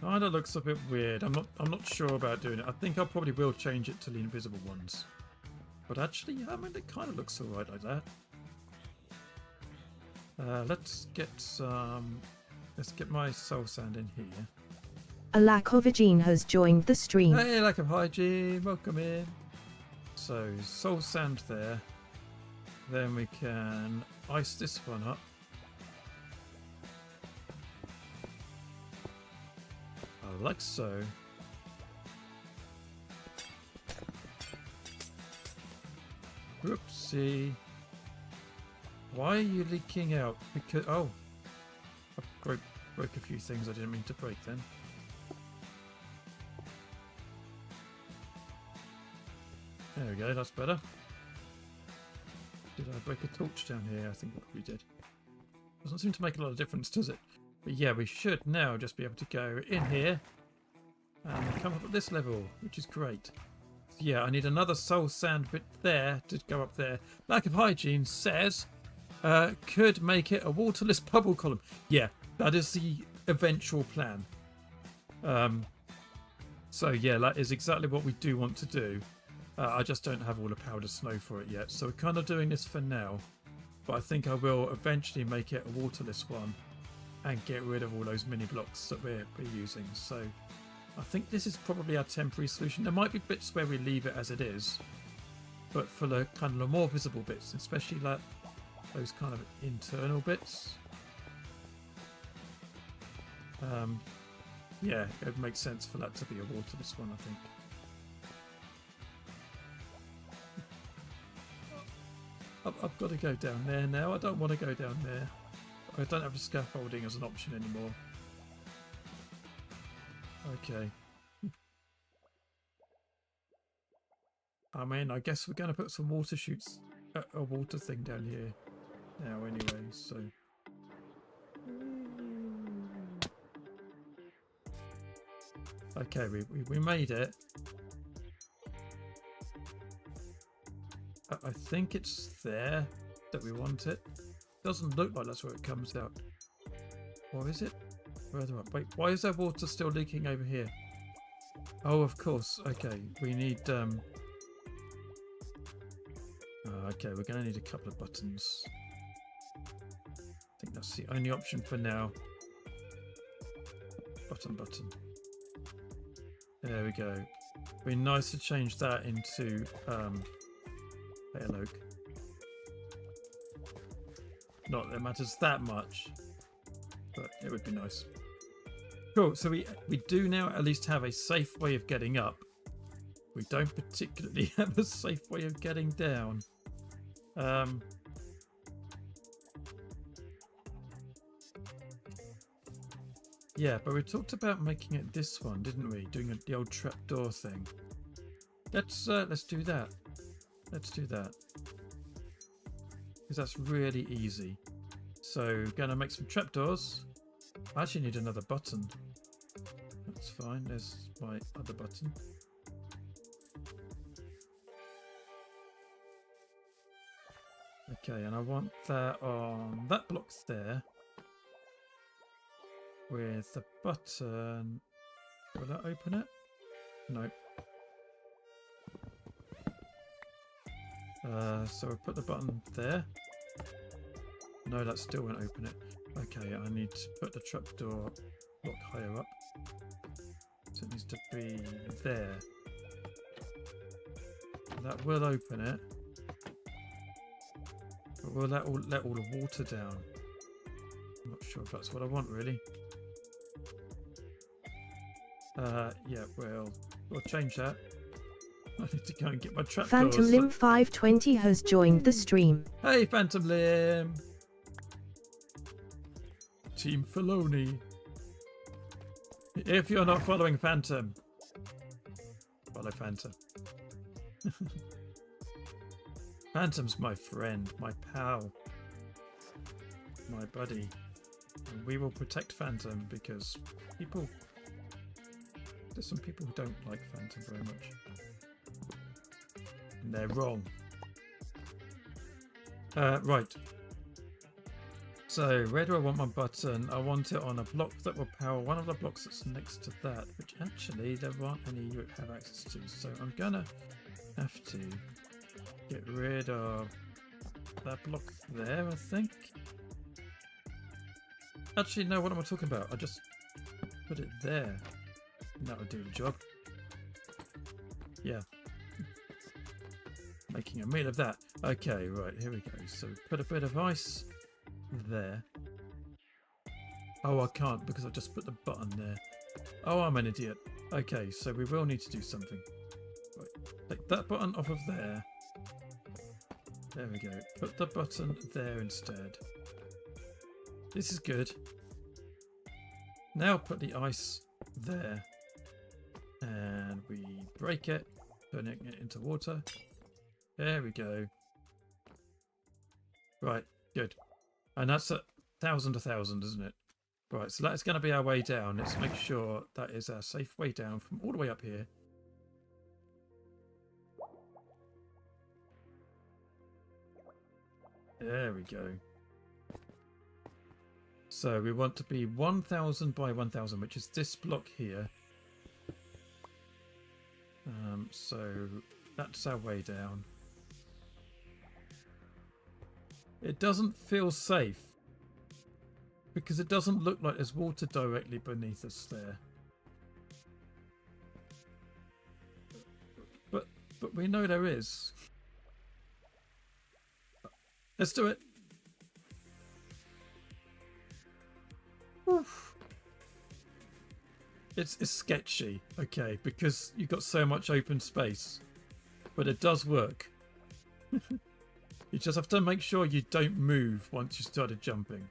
Kinda looks a bit weird. I'm not sure about doing it. I think I probably will change it to the invisible ones. But actually, I mean, it kind of looks alright like that. Let's get some... Let's get my soul sand in here. A lack of hygiene has joined the stream. Hey, lack of hygiene, welcome in. So, soul sand there. Then we can ice this one up. Like so. Whoopsie. Why are you leaking out? Because oh, I broke a few things I didn't mean to break then. There we go, that's better. Did I break a torch down here? I think I probably did. Doesn't seem to make a lot of difference, does it? But yeah, we should now just be able to go in here and come up at this level, which is great. So yeah, I need another soul sand bit there to go up there. Lack of hygiene says could make it a waterless bubble column. Yeah, that is the eventual plan. So yeah, that is exactly what we do want to do. I just don't have all the powder snow for it yet. So we're kind of doing this for now. But I think I will eventually make it a waterless one and get rid of all those mini blocks that we're using. So I think this is probably our temporary solution. There might be bits where we leave it as it is, but for the kind of the more visible bits, especially like those kind of internal bits, yeah, it would make sense for that to be a waterless one, I think. I've got to go down there now. I don't want to go down there. I don't have the scaffolding as an option anymore. Okay. I mean, I guess we're going to put some water chutes, a water thing down here now anyway, so... Okay, we made it. I think it's there that we want it. Doesn't look like that's where it comes out. Or is it? Further up. Wait, why is there water still leaking over here? Oh, of course. Okay, we need... okay, we're going to need a couple of buttons. I think that's the only option for now. Button. There we go. It'd be nice to change that into pale oak. Not that it matters that much, but it would be nice. Cool, so we do now at least have a safe way of getting up. We don't particularly have a safe way of getting down. Yeah, but we talked about making it this one, didn't we? Doing the old trapdoor thing. Let's do that. Let's do that. Because that's really easy. So, gonna make some trapdoors. I actually need another button. That's fine. There's my other button. Okay, and I want that on that block there. With the button. Will that open it? No. So we'll put the button there. No, that still won't open it. Okay, I need to put the trapdoor block higher up. So it needs to be there. That will open it. But will that let all the water down? I'm not sure if that's what I want, really. Yeah, we'll change that. I need to go and get my trapdoors. Phantom Limb 520 has joined the stream. Hey, Phantom Limb. Team Filoni. If you're not following Phantom, follow Phantom. Phantom's my friend, my pal, my buddy. And we will protect Phantom because there's some people who don't like Phantom very much. And they're wrong. Right. So, where do I want my button? I want it on a block that will power one of the blocks that's next to that, which actually there aren't any you have access to. So I'm gonna have to get rid of that block there, I think. Actually, no, what am I talking about? I just put it there. And that would do the job. Yeah. Making a meal of that. Okay, right, here we go. So put a bit of ice there. Oh, I can't because I just put the button there. Oh, I'm an idiot. Okay, so we will need to do something. Right, take that button off of there. There we go. Put the button there instead. This is good. Now put the ice there. And we break it, turning it into water. There we go. Right, good. And that's 1,000 isn't it? Right, so that's going to be our way down. Let's make sure that is our safe way down from all the way up here. There we go. So we want to be 1,000 by 1,000, which is this block here. So that's our way down. It doesn't feel safe because it doesn't look like there's water directly beneath us there. But we know there is. Let's do it. Oof. It's sketchy, okay, because you've got so much open space, but it does work. You just have to make sure you don't move once you started jumping.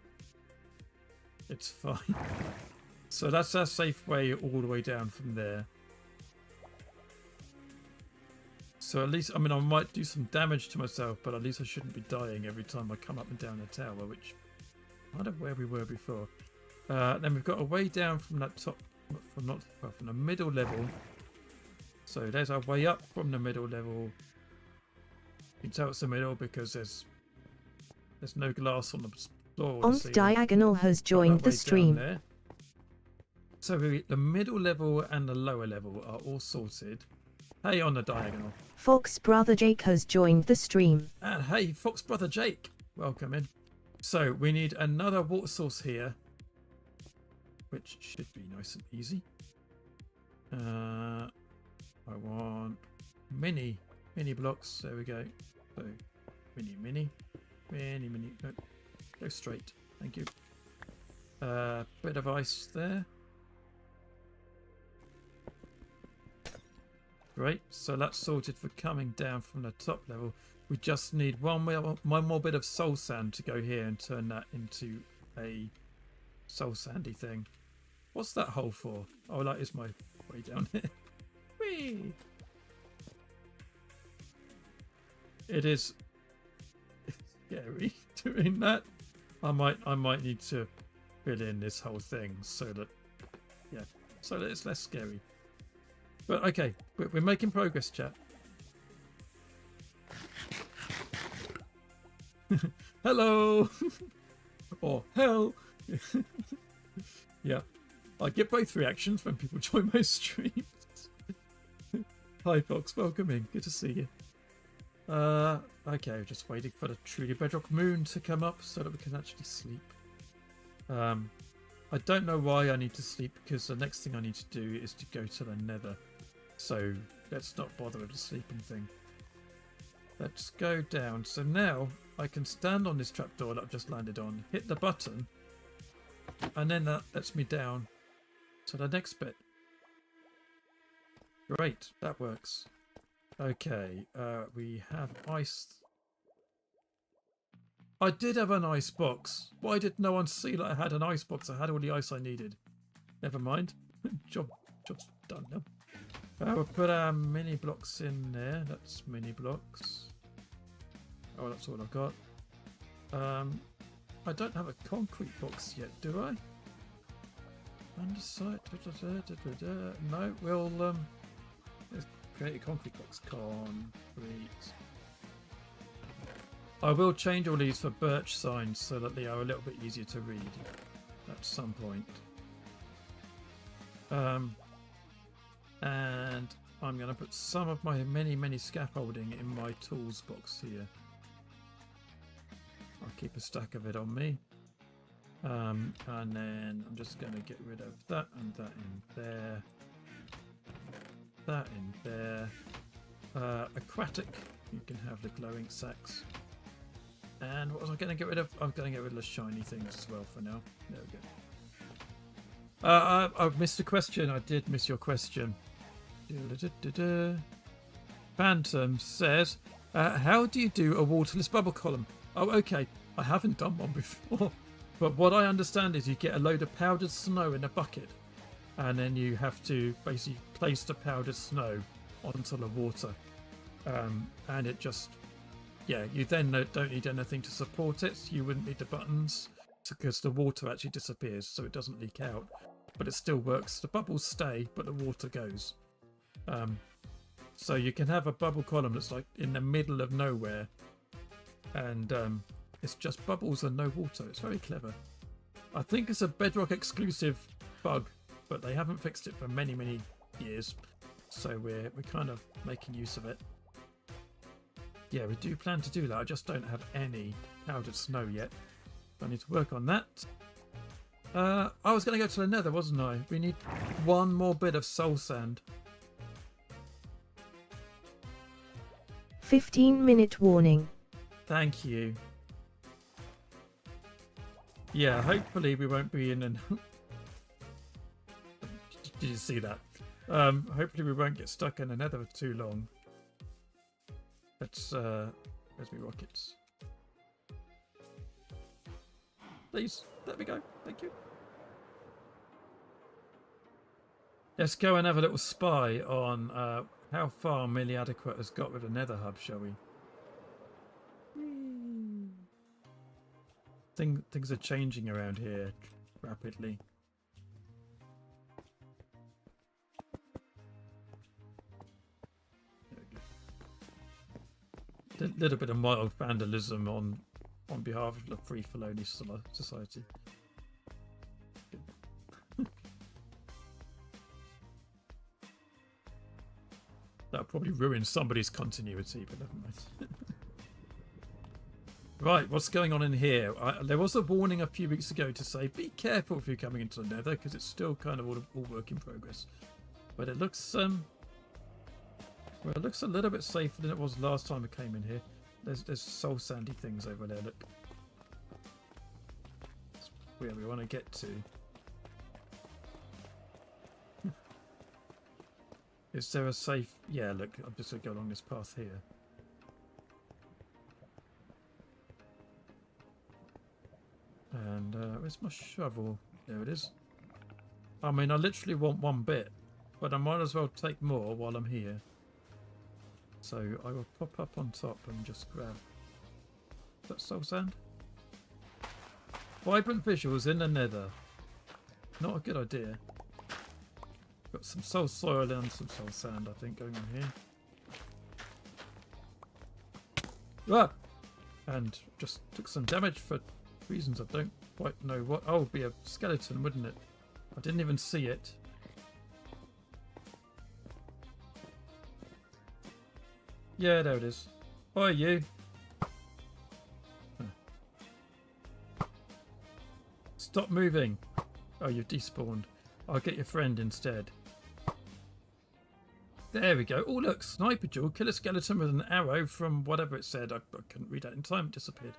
It's fine. So that's our safe way all the way down from there. So at least, I mean, I might do some damage to myself, but at least I shouldn't be dying every time I come up and down the tower, which I don't know where we were before. Then we've got a way down from that top, from the middle level. So there's our way up from the middle level. You can tell it's the middle because there's no glass on the floor. On's Diagonal has joined the stream. So the middle level and the lower level are all sorted. Hey, on the diagonal. Fox Brother Jake has joined the stream. And hey, Fox Brother Jake, welcome in. So we need another water source here, which should be nice and easy. I want mini blocks. There we go. So mini. No, go straight. Thank you. Bit of ice there. Great. So that's sorted for coming down from the top level. We just need one more bit of soul sand to go here and turn that into a soul sandy thing. What's that hole for? Oh, that is my way down here. Whee! It is scary doing that. I might need to fill in this whole thing so that it's less scary. But okay, we're making progress, chat. Hello, or hell. Yeah, I get both reactions when people join my streams. Hi, Fox, welcome in. Good to see you. Okay, just waiting for the truly Bedrock moon to come up so that we can actually sleep. I don't know why I need to sleep because the next thing I need to do is to go to the nether. So let's not bother with the sleeping thing. Let's go down. So now I can stand on this trapdoor that I've just landed on, hit the button, and then that lets me down to the next bit. Great, that works. Okay, we have ice. I did have an ice box. Why did no one see that I had an ice box? I had all the ice I needed. Never mind. Job's done now. We'll put our mini blocks in there. That's mini blocks. Oh, that's all I've got. I don't have a concrete box yet, do I? Underside. No, we'll let's create a concrete box. Concrete. I will change all these for birch signs so that they are a little bit easier to read at some point. And I'm going to put some of my many scaffolding in my tools box here. I'll keep a stack of it on me. And then I'm just going to get rid of that and that in there. That in there. Aquatic, you can have the glowing sacks. And what was I going to get rid of? I'm going to get rid of the shiny things as well for now. There we go. I missed a question. I did miss your question. Phantom says, how do you do a waterless bubble column? Oh, okay. I haven't done one before. But what I understand is you get a load of powdered snow in a bucket. And then you have to basically place the powdered snow onto the water. And it just... Yeah, you then don't need anything to support it. You wouldn't need the buttons because the water actually disappears, so it doesn't leak out. But it still works. The bubbles stay, but the water goes. So you can have a bubble column that's like in the middle of nowhere, and it's just bubbles and no water. It's very clever. I think it's a Bedrock exclusive bug, but they haven't fixed it for many years. So we're kind of making use of it. Yeah, we do plan to do that. I just don't have any powdered snow yet. I need to work on that. I was going to go to the nether, wasn't I? We need one more bit of soul sand. 15-minute warning. Thank you. Yeah, hopefully we won't be in an... Did you see that? Hopefully we won't get stuck in the nether for too long. Let's, where's my rockets? Please, let me go. Thank you. Let's go and have a little spy on how far Millie Adequate has got with the nether hub, shall we? Things are changing around here rapidly. A little bit of mild vandalism on behalf of the Free Felony Society. That'll probably ruin somebody's continuity, but never mind. Right, what's going on in here? There was a warning a few weeks ago to say be careful if you're coming into the nether because it's still kind of all work in progress. But it looks well, it looks a little bit safer than it was last time I came in here. There's soul sandy things over there, look. That's where we want to get to. Is there a safe... Yeah, look, I'm just going to go along this path here. And where's my shovel? There it is. I mean, I literally want one bit, but I might as well take more while I'm here. So I will pop up on top and just grab... Is that soul sand? Vibrant visuals in the nether. Not a good idea. Got some soul soil and some soul sand, I think, going on here. Ah! And just took some damage for reasons I don't quite know what. Oh, it'd be a skeleton, wouldn't it? I didn't even see it. Yeah, there it is. Hi, you. Huh. Stop moving. Oh, you've despawned. I'll get your friend instead. There we go. Oh, look. Sniper duel. Kill a skeleton with an arrow from whatever it said. I couldn't read that in time. It disappeared.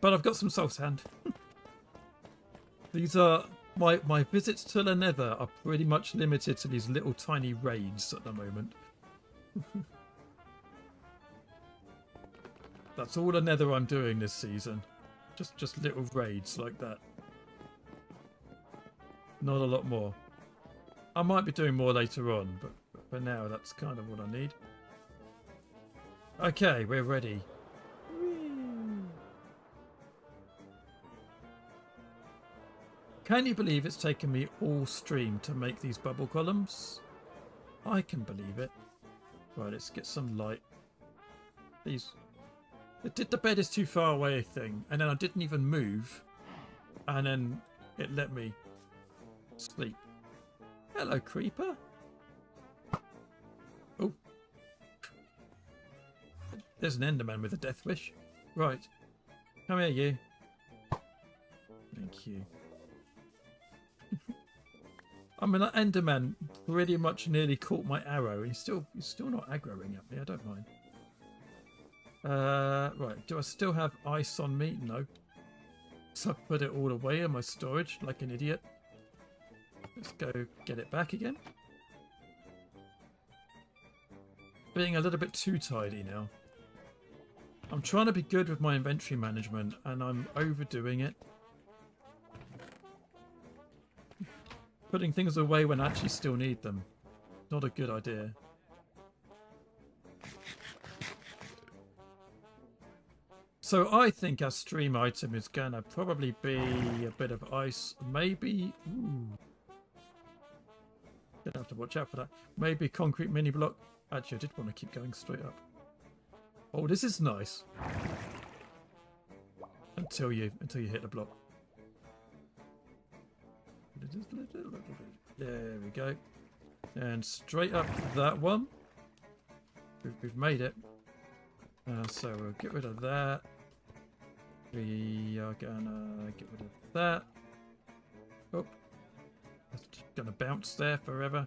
But I've got some soul sand. These are... My visits to the nether are pretty much limited to these little tiny raids at the moment. That's all the nether I'm doing this season. Just little raids like that. Not a lot more. I might be doing more later on, but for now that's kind of what I need. Okay, we're ready. Can you believe it's taken me all stream to make these bubble columns? I can believe it. Right, let's get some light. These. It did the bed is too far away thing, and then I didn't even move, and then it let me sleep. Hello, creeper. Oh. There's an Enderman with a death wish. Right. Come here, you. Thank you. I mean, that Enderman pretty much nearly caught my arrow. He's still not aggroing at me. I don't mind. Right. Do I still have ice on me? No. So I put it all away in my storage like an idiot. Let's go get it back again. Being a little bit too tidy now. I'm trying to be good with my inventory management and I'm overdoing it. Putting things away when I actually still need them. Not a good idea. So I think our stream item is gonna probably be a bit of ice. Maybe... Ooh. Gonna have to watch out for that. Maybe concrete mini block. Actually, I did want to keep going straight up. Oh, this is nice. Until you hit the block. There we go. And straight up that one. We've made it. So we'll get rid of that. We are gonna get rid of that. Oh, that's gonna bounce there forever.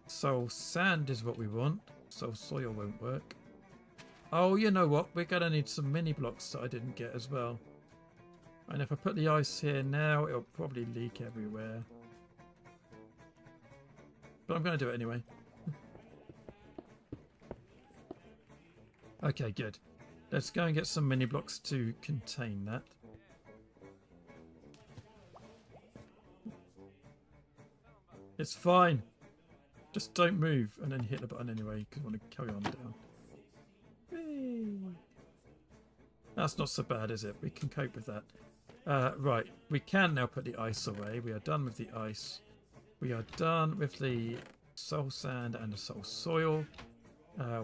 So sand is what we want. So soil won't work. Oh, you know what? We're gonna need some mini blocks that I didn't get as well. And if I put the ice here now, it'll probably leak everywhere. But I'm gonna do it anyway. Okay, good. Let's go and get some mini blocks to contain that. It's fine. Just don't move and then hit the button anyway because I want to carry on down. Whee! That's not so bad, is it? We can cope with that. Right, we can now put the ice away. We are done with the ice. We are done with the soul sand and the soul soil.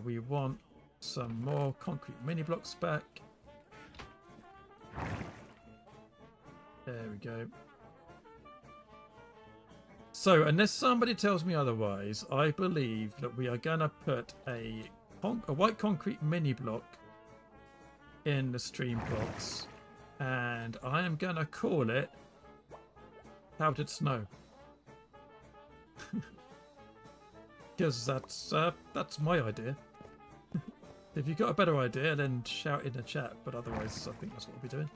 We want some more concrete mini blocks back. There we go. So, unless somebody tells me otherwise, I believe that we are going to put a white concrete mini block in the stream box. And I am going to call it Powdered Snow. Because that's my idea. If you've got a better idea, then shout in the chat. But otherwise, I think that's what we'll be doing.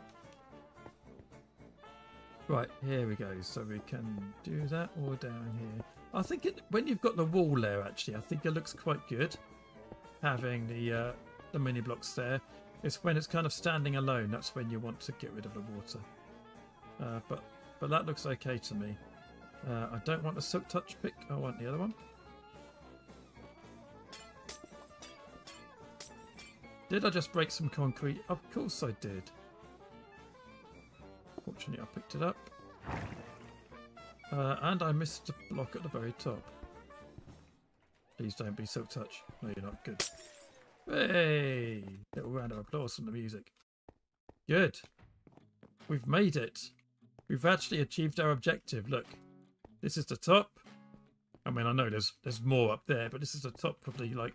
Right, here we go. So we can do that all down here. I think when you've got the wall there, actually, I think it looks quite good. Having the mini blocks there. It's when it's kind of standing alone. That's when you want to get rid of the water. But that looks okay to me. I don't want the silk touch pick. I want the other one. Did I just break some concrete? Of course I did. Fortunately, I picked it up. And I missed a block at the very top. Please don't be silk touch. No, you're not. Good. Hey! Little round of applause from the music. Good. We've made it. We've actually achieved our objective. Look. This is the top. I mean, I know there's more up there, but this is the top, probably like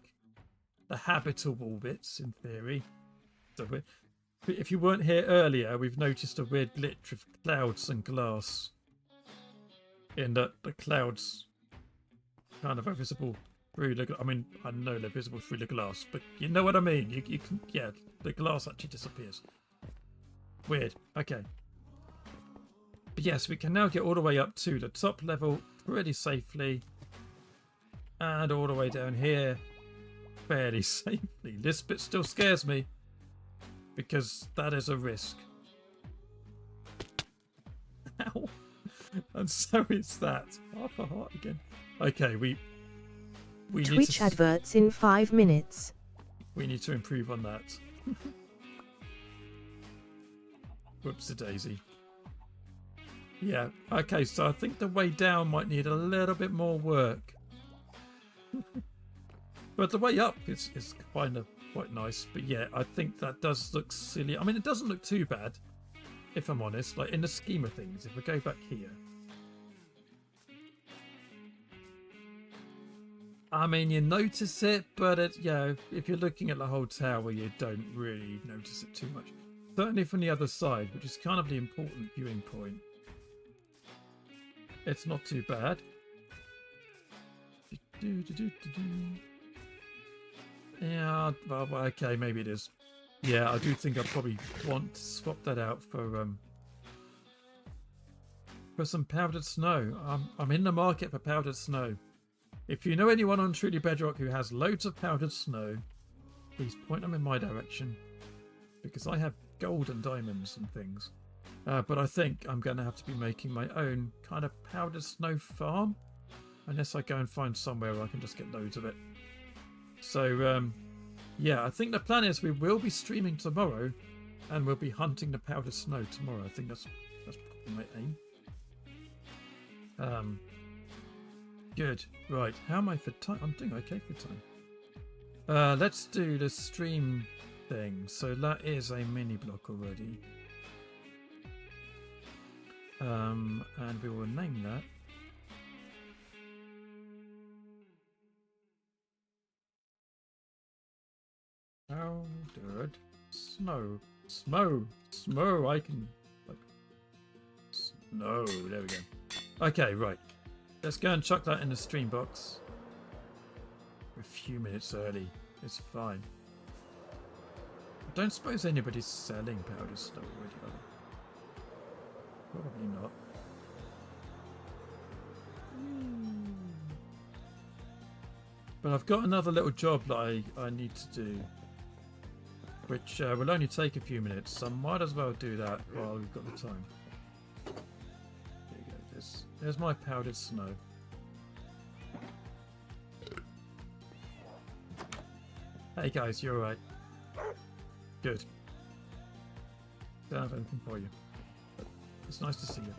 the habitable bits in theory. So if you weren't here earlier, we've noticed a weird glitch with clouds and glass. In that the clouds kind of are visible through the... I mean, I know they're visible through the glass, but you know what I mean. You can... Yeah, the glass actually disappears. Weird. Okay. But yes, we can now get all the way up to the top level pretty safely. And all the way down here fairly safely. This bit still scares me. because that is a risk. Ow. And so is that. Half a heart again. Okay, we need Twitch to adverts in 5 minutes. we need to improve on that. Whoopsie daisy. Yeah. Okay, so I think the way down might need a little bit more work. But the way up is kind of quite nice. But yeah, I think that does look silly. I mean, it doesn't look too bad, if I'm honest. Like in the scheme of things, if we go back here. I mean, you notice it, but if you're looking at the whole tower, you don't really notice it too much. Certainly from the other side, which is kind of the important viewing point. It's not too bad. Yeah, well, okay, maybe it is. Yeah, I do think I probably want to swap that out for some powdered snow. I'm in the market for powdered snow. If you know anyone on Truly Bedrock who has loads of powdered snow, please point them in my direction, because I have gold and diamonds and things. But I think I'm going to have to be making my own kind of powdered snow farm, unless I go and find somewhere where I can just get loads of it. So yeah, I think the plan is we will be streaming tomorrow, and we'll be hunting the powdered snow tomorrow. I think that's probably my aim. Good. Right. How am I for time? I'm doing okay for time. Let's do the stream thing. So that is a mini block already. And we will name that. Powdered snow. Snow. I can. Like, snow. There we go. Okay, right. Let's go and chuck that in the stream box. We're a few minutes early. It's fine. I don't suppose anybody's selling powdered snow already, are they? Probably not. But I've got another little job that I need to do, which will only take a few minutes, so I might as well do that while we've got the time. There you go. There's my powdered snow. Hey guys, you alright? Good. Don't have anything for you. It's nice to see you.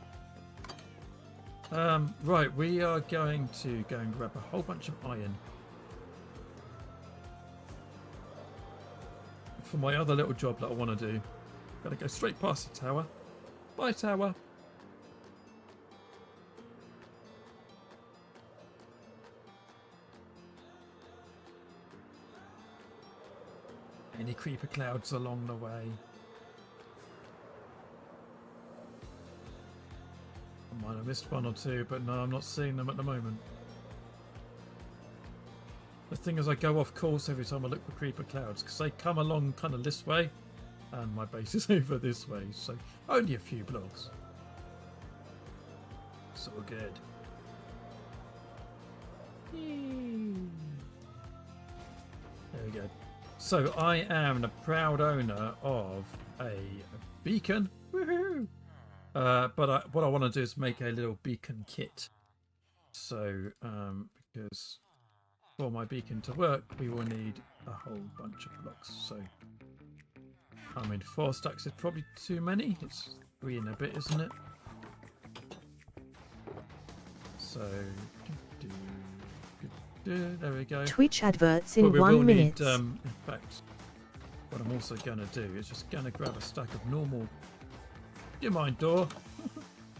Right, we are going to go and grab a whole bunch of iron for my other little job that I want to do. Gotta go straight past the tower. Bye, tower. Any creeper clouds along the way? I might have missed one or two, but no, I'm not seeing them at the moment. The thing is, I go off course every time I look for creeper clouds, because they come along kind of this way, and my base is over this way, so only a few blocks. So good. There we go. So I am the proud owner of a beacon. Woohoo! But what I want to do is make a little beacon kit. So because for my beacon to work, we will need a whole bunch of blocks. So I mean, 4 stacks is probably too many. It's 3 and a bit, isn't it? So there we go. Twitch adverts in But we 1 will minute. need, in fact, what I'm also going to do is just going to grab a stack of normal. Do you mind, door?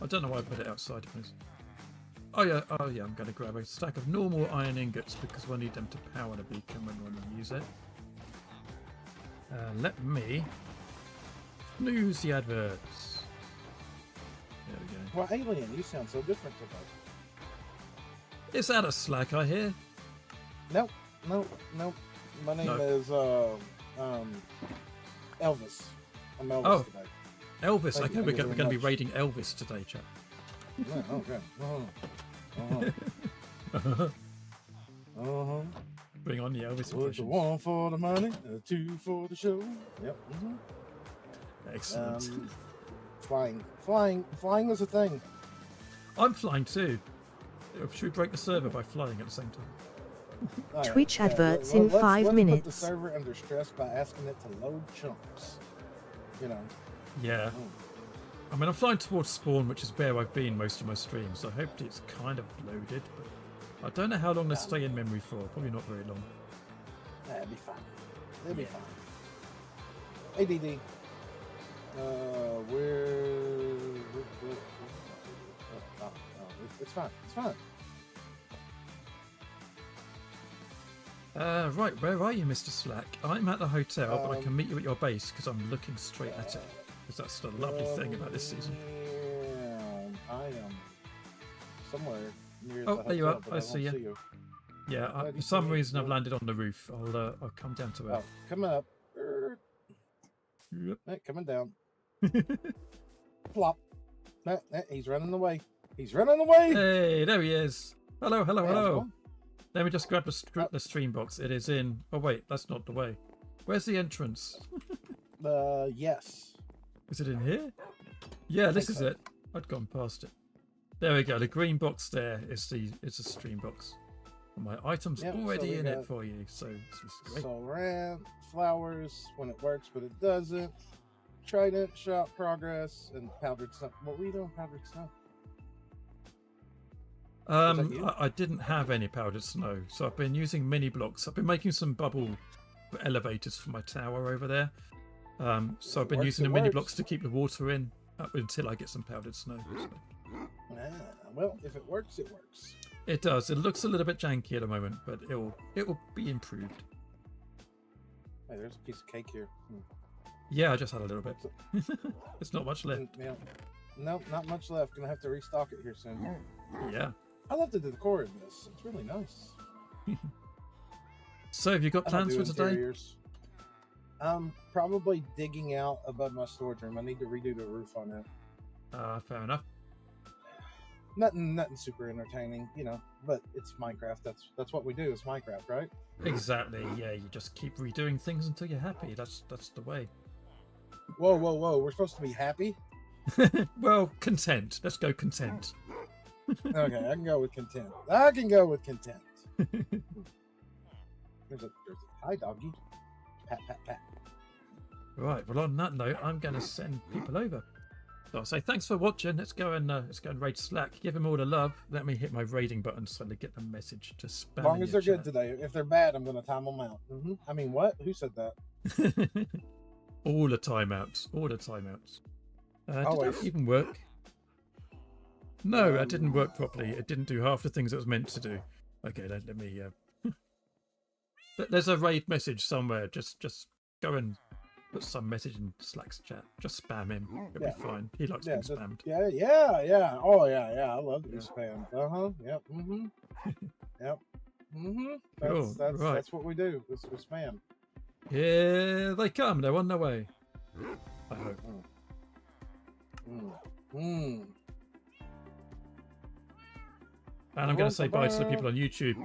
I don't know why I put it outside of this. Oh yeah, I'm going to grab a stack of normal iron ingots because we'll need them to power the beacon when we use it. Let me snooze the adverts. There we go. Well, Alien, you sound so different today. Is that a slack I hear? Nope. My name is Elvis. I'm Elvis today. Elvis. Thank Okay, you we're very going to be much. raiding Elvis today, chap. Yeah, okay. Bring on the Elvis What's the impressions. 1 for the money, 2 for the show. Yep. Excellent. Flying is a thing. I'm flying too. Should we break the server by flying at the same time? All right, Twitch yeah, adverts let's- in 5 let's put minutes. the server under stress by asking it to load chunks. You know. Yeah. I mean, I'm flying towards spawn, which is where I've been most of my streams, so hopefully it's kind of loaded, but I don't know how long they stay in memory for. Probably not very long. That'd be fine. It'll be fine. ADD. It's fine. It's fine. Right, where are you, Mr. Slack? I'm at the hotel, but I can meet you at your base because I'm looking straight at it. Because that's the lovely thing about this season. I am somewhere near Oh, the there you hotel, are. but I won't see you. you. Yeah, Glad for you some see me. reason I've landed on the roof. I'll come down to Oh, earth. coming up. Yep. Coming down. Plop. He's running away. He's running away. Hey, there he is. Hello, hello, Hey, how's it hello. going? Let me just grab the stream box. It is in. Oh wait, that's not the way. Where's the entrance? Yes. Is it in here? Yeah, this is so. it. I'd gone past it. There we go. The green box there is the stream box. And my item's Yep, so already we in it got for you. So this is great. Soran, flowers when it works, but it doesn't. Trident, shot progress, and powdered snow. What were you doing, powdered snow? you? I didn't have any powdered snow, so I've been using mini blocks. I've been making some bubble elevators for my tower over there. So I've been works, using it the mini works. blocks to keep the water in until I get some powdered snow. So. Well, if it works, it works. It does. It looks a little bit janky at the moment, but it will be improved. Hey, there's a piece of cake here. Yeah, I just had a little bit. There's not much left. Yeah. Nope, not much left. Gonna have to restock it here soon. Yeah. I love the decor in this. It's really nice. So, have you got I don't plans do for today? interiors. Probably digging out above my storage room. I need to redo the roof on it. Fair enough. Nothing super entertaining, you know. But it's Minecraft. That's what we do. It's Minecraft, right? Exactly. Yeah, you just keep redoing things until you're happy. That's the way. Whoa. We're supposed to be happy. Well, content. Let's go content. Okay, I can go with content. There's a hi doggy. Pat pat pat. Right. Well, on that note, I'm going to send people over. So I'll say thanks for watching. Let's go and raid Slack. Give him all the love. Let me hit my raiding button so they get the message to spam. As long in as your they're good chat. today. If they're bad, I'm gonna time them out. I mean, what? Who said that? All the timeouts. All the timeouts. Did Always. that even work? No, that didn't work properly. It didn't do half the things it was meant to do. Okay, let me. There's a raid message somewhere. Just go and put some message in Slack's chat. Just spam him. It'll be fine. He likes being spammed. Yeah. Oh yeah. I love to be spammed. Yep. Yep. Cool, right. That's what we do. We're spam. Here they come. They're on their way. I hope. And I'm going to say bye to the people on YouTube. Bye.